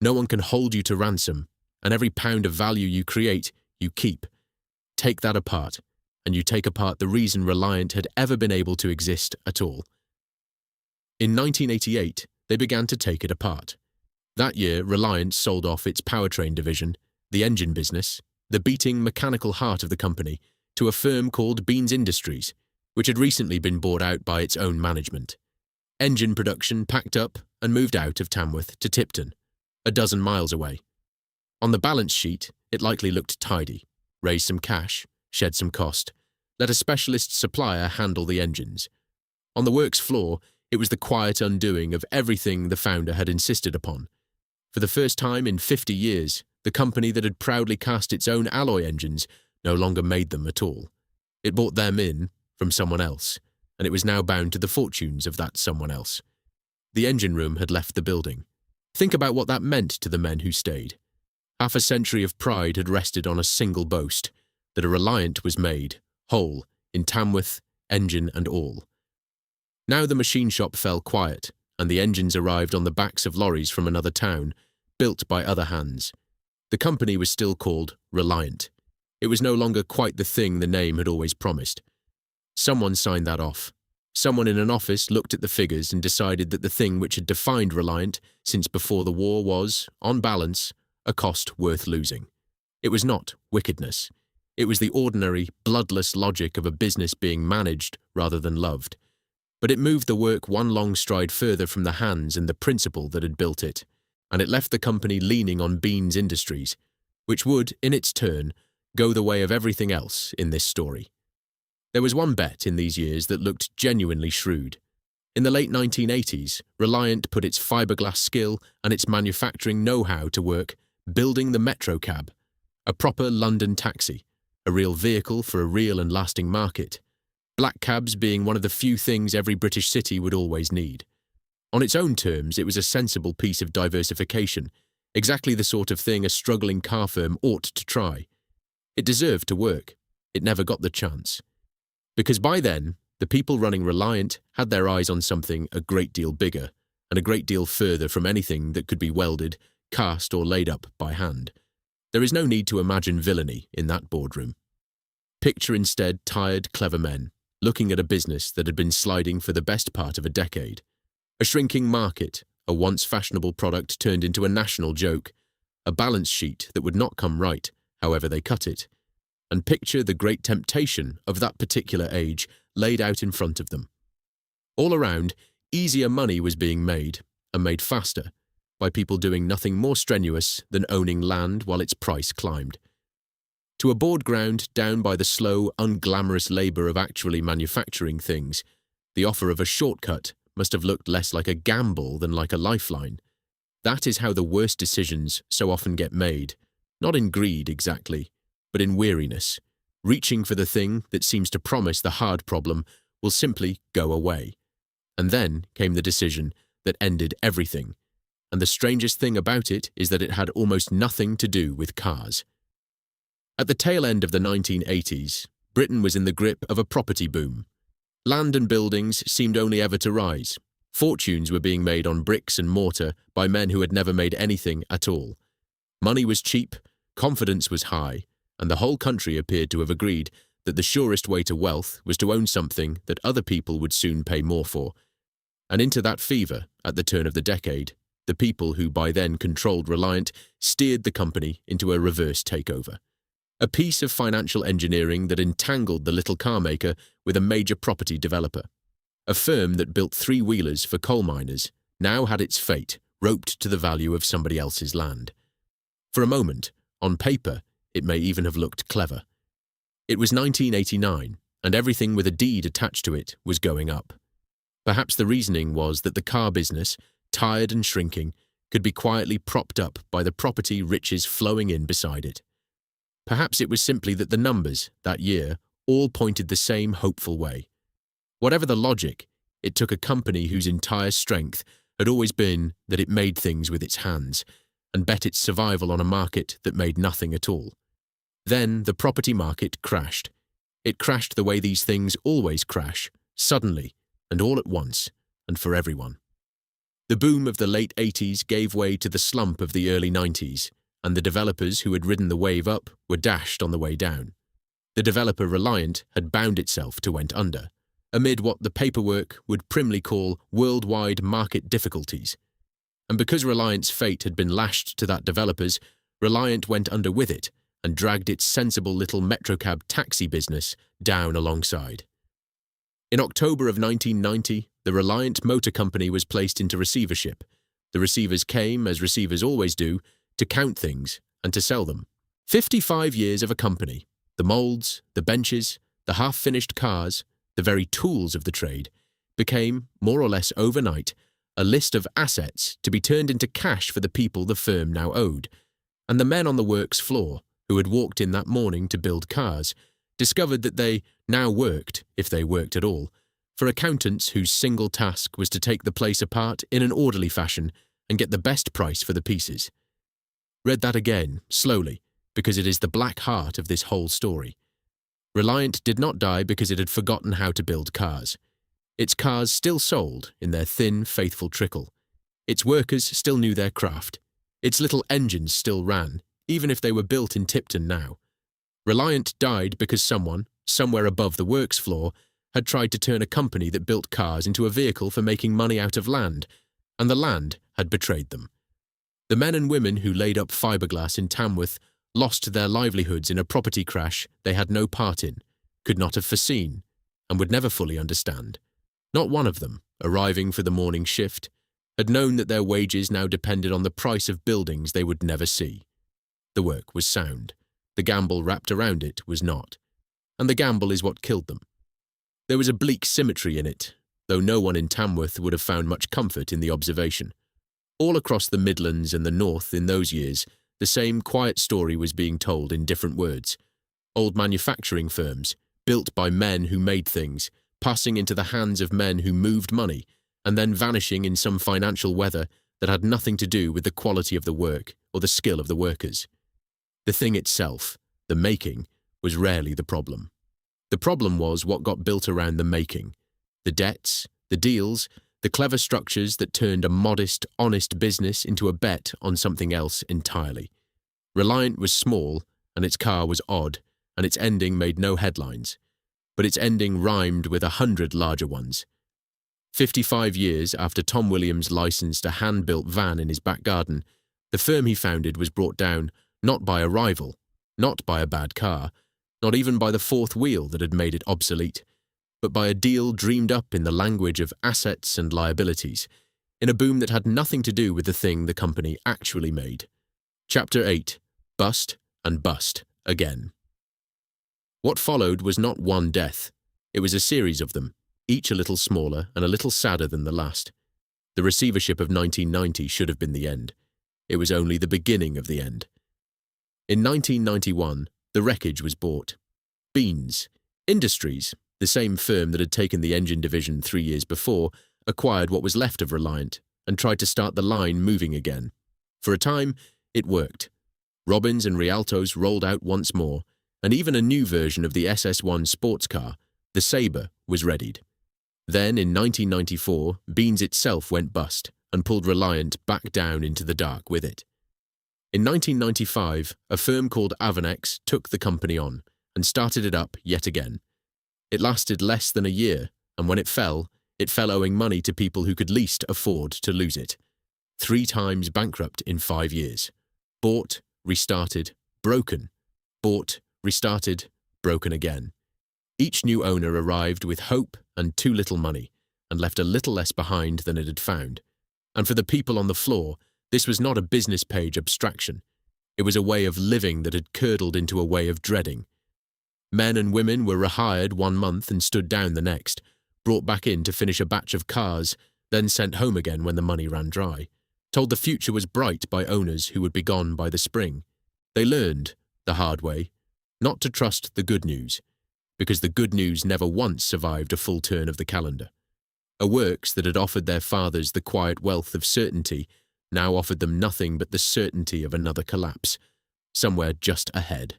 no one can hold you to ransom, and every pound of value you create, you keep. Take that apart, and you take apart the reason Reliant had ever been able to exist at all. In 1988, they began to take it apart. That year, Reliant sold off its powertrain division, the engine business, the beating mechanical heart of the company, to a firm called Beans Industries, which had recently been bought out by its own management. Engine production packed up and moved out of Tamworth to Tipton, a dozen miles away. On the balance sheet, it likely looked tidy. Raise some cash, shed some cost, let a specialist supplier handle the engines. On the works floor, it was the quiet undoing of everything the founder had insisted upon. For the first time in 50 years, the company that had proudly cast its own alloy engines no longer made them at all. It bought them in from someone else, and it was now bound to the fortunes of that someone else. The engine room had left the building. Think about what that meant to the men who stayed. Half a century of pride had rested on a single boast, that a Reliant was made, whole, in Tamworth, engine and all. Now the machine shop fell quiet, and the engines arrived on the backs of lorries from another town, built by other hands. The company was still called Reliant. It was no longer quite the thing the name had always promised. Someone signed that off. Someone in an office looked at the figures and decided that the thing which had defined Reliant since before the war was, on balance, a cost worth losing. It was not wickedness. It was the ordinary, bloodless logic of a business being managed rather than loved. But it moved the work one long stride further from the hands and the principle that had built it, and it left the company leaning on Beans Industries, which would, in its turn, go the way of everything else in this story. There was one bet in these years that looked genuinely shrewd. In the late 1980s, Reliant put its fiberglass skill and its manufacturing know-how to work building the Metro Cab, a proper London taxi, a real vehicle for a real and lasting market, black cabs being one of the few things every British city would always need. On its own terms, it was a sensible piece of diversification, exactly the sort of thing a struggling car firm ought to try. It deserved to work. It never got the chance. Because by then, the people running Reliant had their eyes on something a great deal bigger and a great deal further from anything that could be welded, cast or laid up by hand. There is no need to imagine villainy in that boardroom. Picture instead tired, clever men looking at a business that had been sliding for the best part of a decade. A shrinking market, a once fashionable product turned into a national joke, a balance sheet that would not come right, however they cut it, and picture the great temptation of that particular age laid out in front of them. All around, easier money was being made, and made faster, by people doing nothing more strenuous than owning land while its price climbed. To a board ground down by the slow, unglamorous labour of actually manufacturing things, the offer of a shortcut must have looked less like a gamble than like a lifeline. That is how the worst decisions so often get made, not in greed exactly, but in weariness. Reaching for the thing that seems to promise the hard problem will simply go away. And then came the decision that ended everything. And the strangest thing about it is that it had almost nothing to do with cars. At the tail end of the 1980s, Britain was in the grip of a property boom. Land and buildings seemed only ever to rise. Fortunes were being made on bricks and mortar by men who had never made anything at all. Money was cheap, confidence was high, and the whole country appeared to have agreed that the surest way to wealth was to own something that other people would soon pay more for. And into that fever, at the turn of the decade, the people who by then controlled Reliant steered the company into a reverse takeover. A piece of financial engineering that entangled the little car maker with a major property developer. A firm that built three-wheelers for coal miners now had its fate roped to the value of somebody else's land. For a moment, on paper, it may even have looked clever. It was 1989, and everything with a deed attached to it was going up. Perhaps the reasoning was that the car business, tired and shrinking, could be quietly propped up by the property riches flowing in beside it. Perhaps it was simply that the numbers, that year, all pointed the same hopeful way. Whatever the logic, it took a company whose entire strength had always been that it made things with its hands, and bet its survival on a market that made nothing at all. Then the property market crashed. It crashed the way these things always crash, suddenly, and all at once, and for everyone. The boom of the late 80s gave way to the slump of the early 90s, and the developers who had ridden the wave up were dashed on the way down. The developer Reliant had bound itself to went under, amid what the paperwork would primly call worldwide market difficulties. And because Reliant's fate had been lashed to that developer's, Reliant went under with it and dragged its sensible little Metrocab taxi business down alongside. In October of 1990, the Reliant Motor Company was placed into receivership. The receivers came, as receivers always do, to count things and to sell them. 55 years of a company, the moulds, the benches, the half-finished cars, the very tools of the trade, became, more or less overnight, a list of assets to be turned into cash for the people the firm now owed. And the men on the works floor, who had walked in that morning to build cars, discovered that they now worked, if they worked at all, for accountants whose single task was to take the place apart in an orderly fashion and get the best price for the pieces. Read that again, slowly, because it is the black heart of this whole story. Reliant did not die because it had forgotten how to build cars. Its cars still sold in their thin, faithful trickle. Its workers still knew their craft. Its little engines still ran, even if they were built in Tipton now. Reliant died because someone, somewhere above the works floor, had tried to turn a company that built cars into a vehicle for making money out of land, and the land had betrayed them. The men and women who laid up fiberglass in Tamworth lost their livelihoods in a property crash they had no part in, could not have foreseen, and would never fully understand. Not one of them, arriving for the morning shift, had known that their wages now depended on the price of buildings they would never see. The work was sound. The gamble wrapped around it was not. And the gamble is what killed them. There was a bleak symmetry in it, though no one in Tamworth would have found much comfort in the observation. All across the Midlands and the North in those years, the same quiet story was being told in different words. Old manufacturing firms, built by men who made things, passing into the hands of men who moved money, and then vanishing in some financial weather that had nothing to do with the quality of the work or the skill of the workers. The thing itself, the making, was rarely the problem. The problem was what got built around the making. The debts, the deals, the clever structures that turned a modest, honest business into a bet on something else entirely. Reliant was small, and its car was odd, and its ending made no headlines. But its ending rhymed with 100 larger ones. 55 years after Tom Williams licensed a hand-built van in his back garden, the firm he founded was brought down not by a rival, not by a bad car, not even by the fourth wheel that had made it obsolete, but by a deal dreamed up in the language of assets and liabilities, in a boom that had nothing to do with the thing the company actually made. Chapter 8. Bust and Bust Again. What followed was not one death. It was a series of them, each a little smaller and a little sadder than the last. The receivership of 1990 should have been the end. It was only the beginning of the end. In 1991, the wreckage was bought. Beans Industries, the same firm that had taken the engine division 3 years before, acquired what was left of Reliant and tried to start the line moving again. For a time, it worked. Robins and Rialtos rolled out once more, and even a new version of the SS1 sports car, the Sabre, was readied. Then, in 1994, Beans itself went bust and pulled Reliant back down into the dark with it. In 1995, a firm called Avanex took the company on and started it up yet again. It lasted less than a year, and when it fell owing money to people who could least afford to lose it. 3 times bankrupt in 5 years. Bought, restarted, broken. Bought, restarted, broken again. Each new owner arrived with hope and too little money, and left a little less behind than it had found. And for the people on the floor, this was not a business page abstraction. It was a way of living that had curdled into a way of dreading. Men and women were rehired 1 month and stood down the next, brought back in to finish a batch of cars, then sent home again when the money ran dry, told the future was bright by owners who would be gone by the spring. They learned, the hard way, not to trust the good news, because the good news never once survived a full turn of the calendar. A works that had offered their fathers the quiet wealth of certainty now offered them nothing but the certainty of another collapse, somewhere just ahead.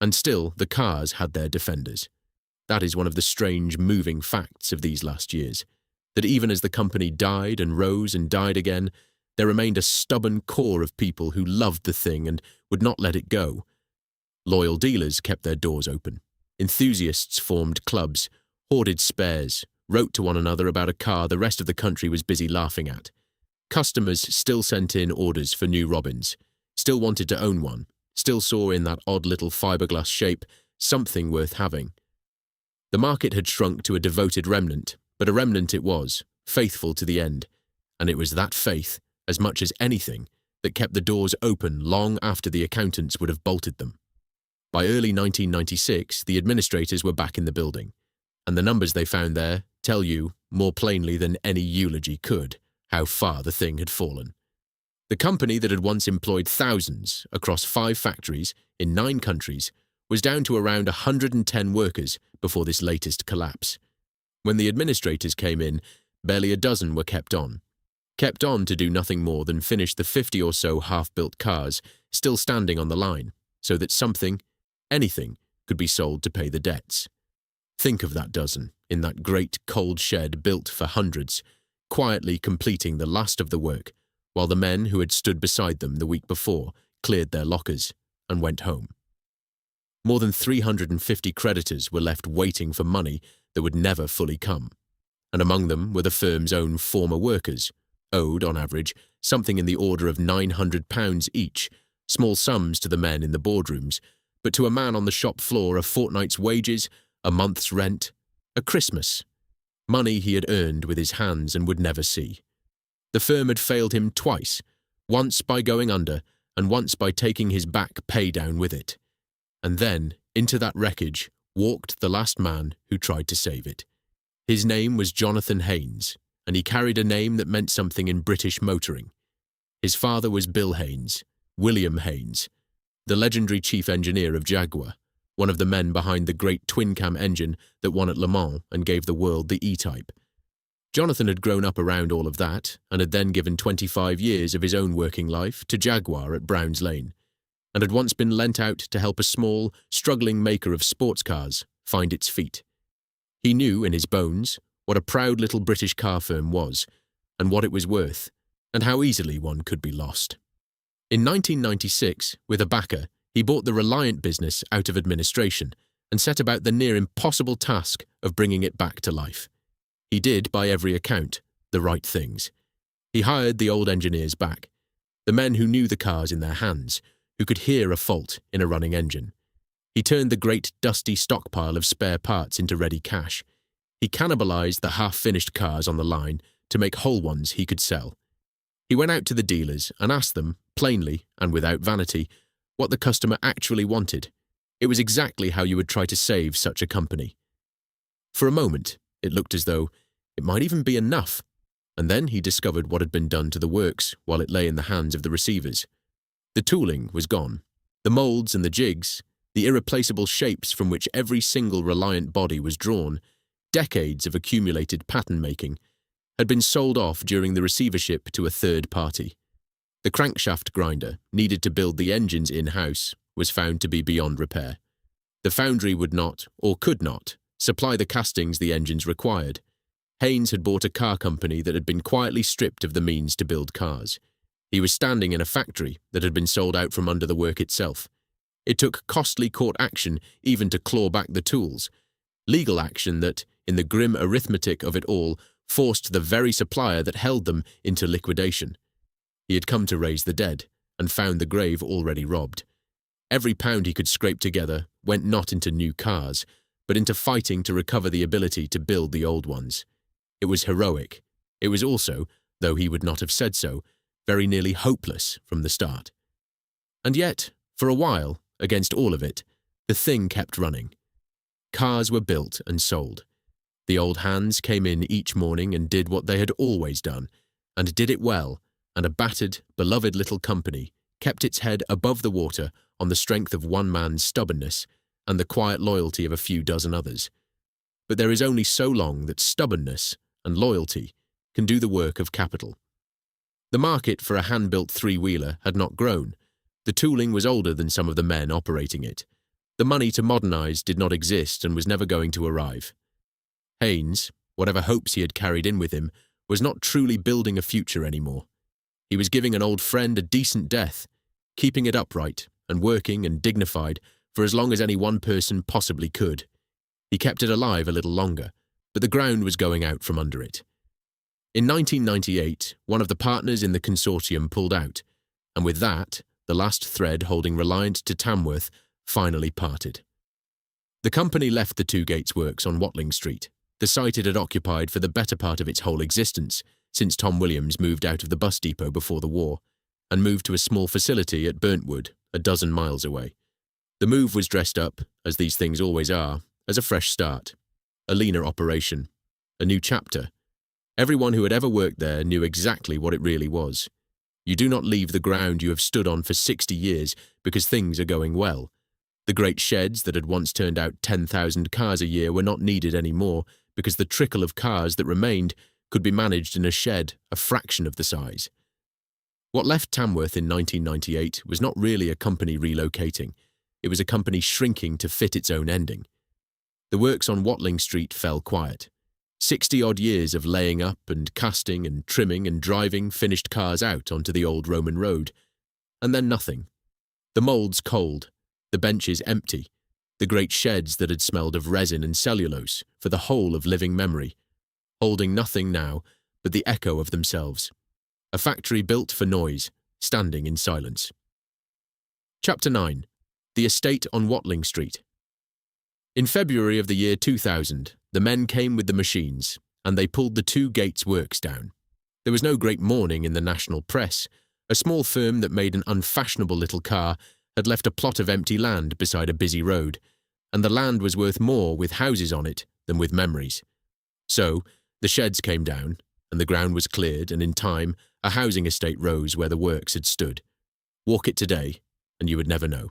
And still, the cars had their defenders. That is one of the strange, moving facts of these last years, that even as the company died and rose and died again, there remained a stubborn core of people who loved the thing and would not let it go. Loyal dealers kept their doors open. Enthusiasts formed clubs, hoarded spares, wrote to one another about a car the rest of the country was busy laughing at. Customers still sent in orders for new Robins, still wanted to own one, still saw in that odd little fiberglass shape something worth having. The market had shrunk to a devoted remnant, but a remnant it was, faithful to the end, and it was that faith, as much as anything, that kept the doors open long after the accountants would have bolted them. By early 1996, the administrators were back in the building, and the numbers they found there tell you, more plainly than any eulogy could, how far the thing had fallen. The company that had once employed thousands across 5 factories in 9 countries was down to around 110 workers before this latest collapse. When the administrators came in, barely a dozen were kept on to do nothing more than finish the 50 or so half-built cars still standing on the line, so that something, anything, could be sold to pay the debts. Think of that dozen, in that great cold shed built for hundreds, quietly completing the last of the work, while the men who had stood beside them the week before cleared their lockers and went home. More than 350 creditors were left waiting for money that would never fully come, and among them were the firm's own former workers, owed, on average, something in the order of £900 each, small sums to the men in the boardrooms, but to a man on the shop floor a fortnight's wages, a month's rent, a Christmas, money he had earned with his hands and would never see. The firm had failed him twice, once by going under and once by taking his back pay down with it. And then, into that wreckage, walked the last man who tried to save it. His name was Jonathan Haynes, and he carried a name that meant something in British motoring. His father was Bill Haynes, William Haynes, the legendary chief engineer of Jaguar, one of the men behind the great twin-cam engine that won at Le Mans and gave the world the E-Type. Jonathan had grown up around all of that and had then given 25 years of his own working life to Jaguar at Browns Lane, and had once been lent out to help a small, struggling maker of sports cars find its feet. He knew in his bones what a proud little British car firm was, and what it was worth, and how easily one could be lost. In 1996, with a backer, he bought the Reliant business out of administration and set about the near impossible task of bringing it back to life. He did, by every account, the right things. He hired the old engineers back, the men who knew the cars in their hands, who could hear a fault in a running engine. He turned the great dusty stockpile of spare parts into ready cash. He cannibalized the half-finished cars on the line to make whole ones he could sell. He went out to the dealers and asked them, plainly and without vanity, what the customer actually wanted. It was exactly how you would try to save such a company. For a moment, it looked as though it might even be enough. and then he discovered what had been done to the works while it lay in the hands of the receivers. The tooling was gone. The moulds and the jigs, the irreplaceable shapes from which every single Reliant body was drawn, decades of accumulated pattern-making, had been sold off during the receivership to a third party. The crankshaft grinder, needed to build the engines in-house, was found to be beyond repair. The foundry would not, or could not, supply the castings the engines required. Haynes had bought a car company that had been quietly stripped of the means to build cars. He was standing in a factory that had been sold out from under the work itself. It took costly court action even to claw back the tools, legal action that, in the grim arithmetic of it all, forced the very supplier that held them into liquidation. He had come to raise the dead, and found the grave already robbed. Every pound he could scrape together went not into new cars, but into fighting to recover the ability to build the old ones. It was heroic. It was also, though he would not have said so, very nearly hopeless from the start. And yet, for a while, against all of it, the thing kept running. Cars were built and sold. The old hands came in each morning and did what they had always done, and did it well, and a battered, beloved little company kept its head above the water on the strength of one man's stubbornness and the quiet loyalty of a few dozen others. But there is only so long that stubbornness and loyalty can do the work of capital. The market for a hand-built three-wheeler had not grown. The tooling was older than some of the men operating it. The money to modernize did not exist and was never going to arrive. Haynes, whatever hopes he had carried in with him, was not truly building a future anymore. He was giving an old friend a decent death, keeping it upright and working and dignified for as long as any one person possibly could. He kept it alive a little longer, but the ground was going out from under it. In 1998, one of the partners in the consortium pulled out, and with that, the last thread holding Reliant to Tamworth finally parted. The company left the Two Gates Works on Watling Street, the site it had occupied for the better part of its whole existence, since Tom Williams moved out of the bus depot before the war, and moved to a small facility at Burntwood, a dozen miles away. The move was dressed up, as these things always are, as a fresh start, a leaner operation, a new chapter. Everyone who had ever worked there knew exactly what it really was. You do not leave the ground you have stood on for 60 years because things are going well. The great sheds that had once turned out 10,000 cars a year were not needed anymore because the trickle of cars that remained could be managed in a shed a fraction of the size. What left Tamworth in 1998 was not really a company relocating. It was a company shrinking to fit its own ending. The works on Watling Street fell quiet. 60-odd years of laying up and casting and trimming and driving finished cars out onto the old Roman road. And then nothing. The moulds cold, the benches empty, the great sheds that had smelled of resin and cellulose for the whole of living memory, holding nothing now but the echo of themselves. A factory built for noise, standing in silence. Chapter 9. The Estate on Watling Street. In February of the year 2000, the men came with the machines, and they pulled the Two Gates Works down. There was no great mourning in the national press. A small firm that made an unfashionable little car had left a plot of empty land beside a busy road, and the land was worth more with houses on it than with memories. So, the sheds came down, and the ground was cleared, and in time, a housing estate rose where the works had stood. Walk it today, and you would never know.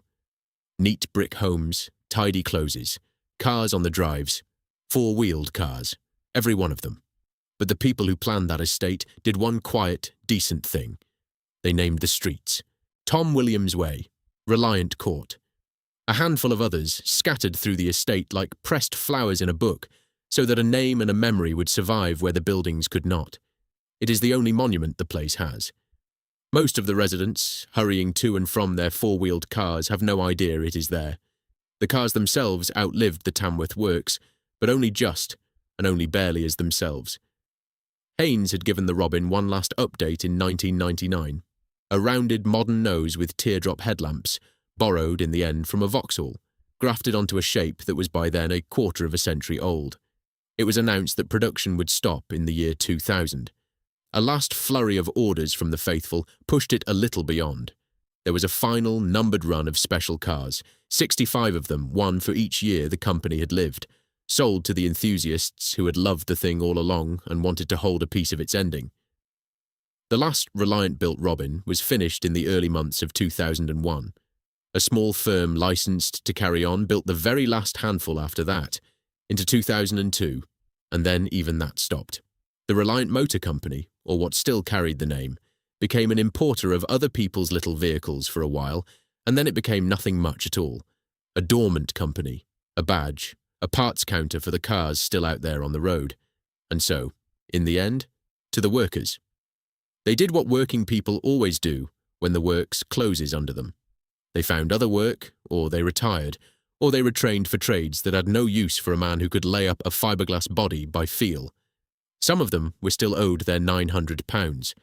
Neat brick homes, tidy closes, cars on the drives, four-wheeled cars, every one of them. But the people who planned that estate did one quiet, decent thing. They named the streets. Tom Williams Way, Reliant Court. A handful of others scattered through the estate like pressed flowers in a book, so that a name and a memory would survive where the buildings could not. It is the only monument the place has. Most of the residents, hurrying to and from their four-wheeled cars, have no idea it is there. The cars themselves outlived the Tamworth Works, but only just, and only barely as themselves. Haynes had given the Robin one last update in 1999, a rounded modern nose with teardrop headlamps, borrowed in the end from a Vauxhall, grafted onto a shape that was by then a quarter of a century old. It was announced that production would stop in the year 2000. A last flurry of orders from the faithful pushed it a little beyond. There was a final, numbered run of special cars, 65 of them, one for each year the company had lived, sold to the enthusiasts who had loved the thing all along and wanted to hold a piece of its ending. The last Reliant-built Robin was finished in the early months of 2001. A small firm licensed to carry on built the very last handful after that, into 2002, and then even that stopped. The Reliant Motor Company, or what still carried the name, became an importer of other people's little vehicles for a while, and then it became nothing much at all. A dormant company, a badge, a parts counter for the cars still out there on the road. And so, in the end, to the workers. They did what working people always do when the works closes under them. They found other work, or they retired, or they retrained for trades that had no use for a man who could lay up a fiberglass body by feel. Some of them were still owed their £900.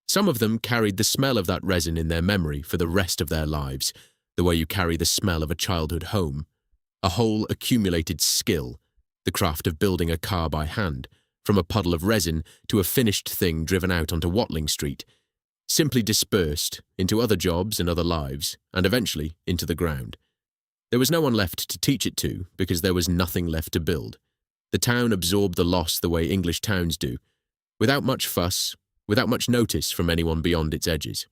Some of them carried the smell of that resin in their memory for the rest of their lives, the way you carry the smell of a childhood home. A whole accumulated skill, the craft of building a car by hand, from a puddle of resin to a finished thing driven out onto Watling Street, simply dispersed into other jobs and other lives, and eventually into the ground. There was no one left to teach it to because there was nothing left to build. The town absorbed the loss the way English towns do, without much fuss, without much notice from anyone beyond its edges.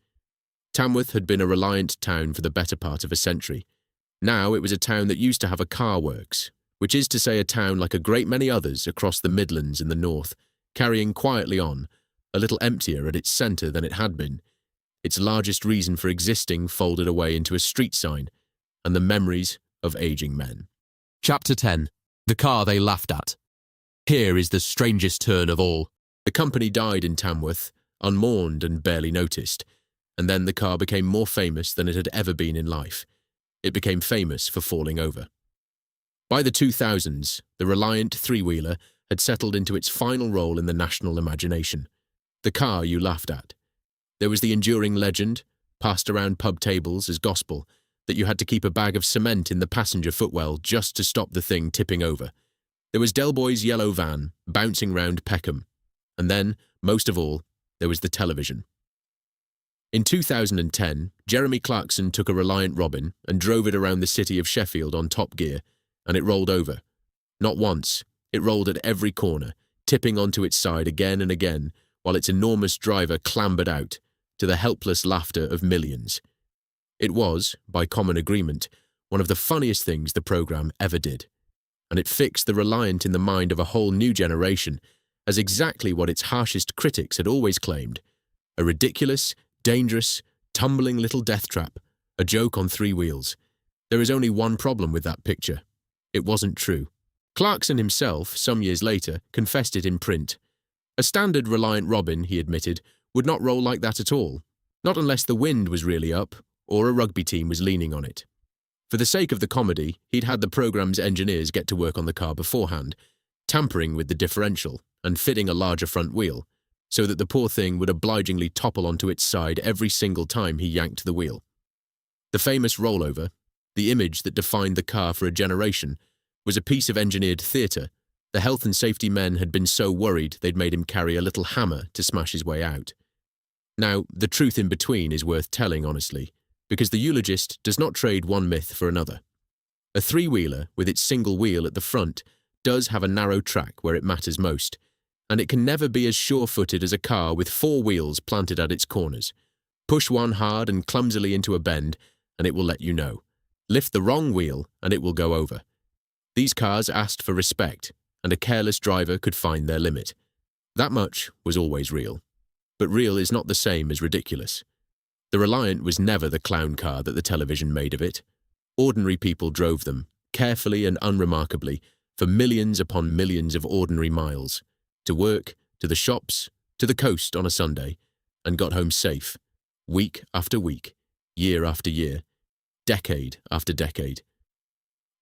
Tamworth had been a Reliant town for the better part of a century. Now it was a town that used to have a car works, which is to say a town like a great many others across the Midlands in the north, carrying quietly on, a little emptier at its centre than it had been, its largest reason for existing folded away into a street sign, and the memories of aging men. Chapter 10. The car they laughed at. Here is the strangest turn of all. The company died in Tamworth, unmourned and barely noticed, and then the car became more famous than it had ever been in life. It became famous for falling over. By the 2000s, the Reliant three-wheeler had settled into its final role in the national imagination. The car you laughed at. There was the enduring legend, passed around pub tables as gospel, that you had to keep a bag of cement in the passenger footwell just to stop the thing tipping over. There was Del Boy's yellow van, bouncing round Peckham. And then, most of all, there was the television. In 2010, Jeremy Clarkson took a Reliant Robin and drove it around the city of Sheffield on top gear, and it rolled over. Not once, it rolled at every corner, tipping onto its side again and again, while its enormous driver clambered out, to the helpless laughter of millions. It was, by common agreement, one of the funniest things the programme ever did, and it fixed the Reliant in the mind of a whole new generation as exactly what its harshest critics had always claimed: a ridiculous, dangerous, tumbling little deathtrap, a joke on three wheels. There is only one problem with that picture. It wasn't true. Clarkson himself, some years later, confessed it in print. A standard Reliant Robin, he admitted, would not roll like that at all, not unless the wind was really up or a rugby team was leaning on it. For the sake of the comedy, he'd had the programme's engineers get to work on the car beforehand, tampering with the differential and fitting a larger front wheel, so that the poor thing would obligingly topple onto its side every single time he yanked the wheel. The famous rollover, the image that defined the car for a generation, was a piece of engineered theatre. The health and safety men had been so worried they'd made him carry a little hammer to smash his way out. Now, the truth in between is worth telling honestly, because the eulogist does not trade one myth for another. A three-wheeler with its single wheel at the front does have a narrow track where it matters most, and it can never be as sure-footed as a car with four wheels planted at its corners. Push one hard and clumsily into a bend, and it will let you know. Lift the wrong wheel, and it will go over. These cars asked for respect, and a careless driver could find their limit. That much was always real. But real is not the same as ridiculous. The Reliant was never the clown car that the television made of it. Ordinary people drove them, carefully and unremarkably, for millions upon millions of ordinary miles, to work, to the shops, to the coast on a Sunday, and got home safe, week after week, year after year, decade after decade.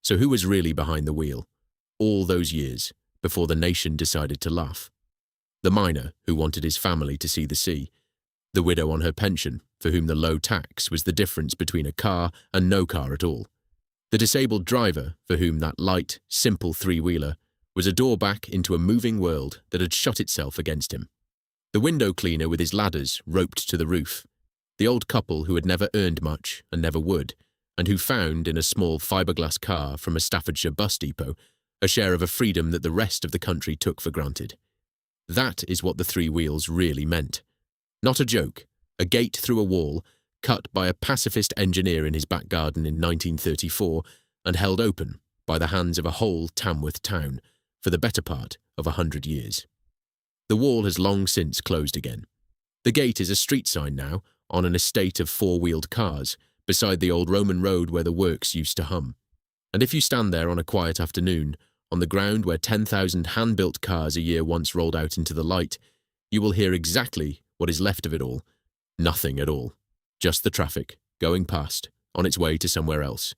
So who was really behind the wheel, all those years, before the nation decided to laugh? The miner who wanted his family to see the sea, the widow on her pension, for whom the low tax was the difference between a car and no car at all, the disabled driver for whom that light, simple three-wheeler was a door back into a moving world that had shut itself against him, the window cleaner with his ladders roped to the roof, the old couple who had never earned much and never would, and who found in a small fiberglass car from a Staffordshire bus depot a share of a freedom that the rest of the country took for granted. That is what the three wheels really meant. Not a joke, a gate through a wall, cut by a pacifist engineer in his back garden in 1934 and held open by the hands of a whole Tamworth town for the better part of 100 years. The wall has long since closed again. The gate is a street sign now, on an estate of four-wheeled cars, beside the old Roman road where the works used to hum. And if you stand there on a quiet afternoon, on the ground where 10,000 hand-built cars a year once rolled out into the light, you will hear exactly what is left of it all. Nothing at all. Just the traffic, going past, on its way to somewhere else.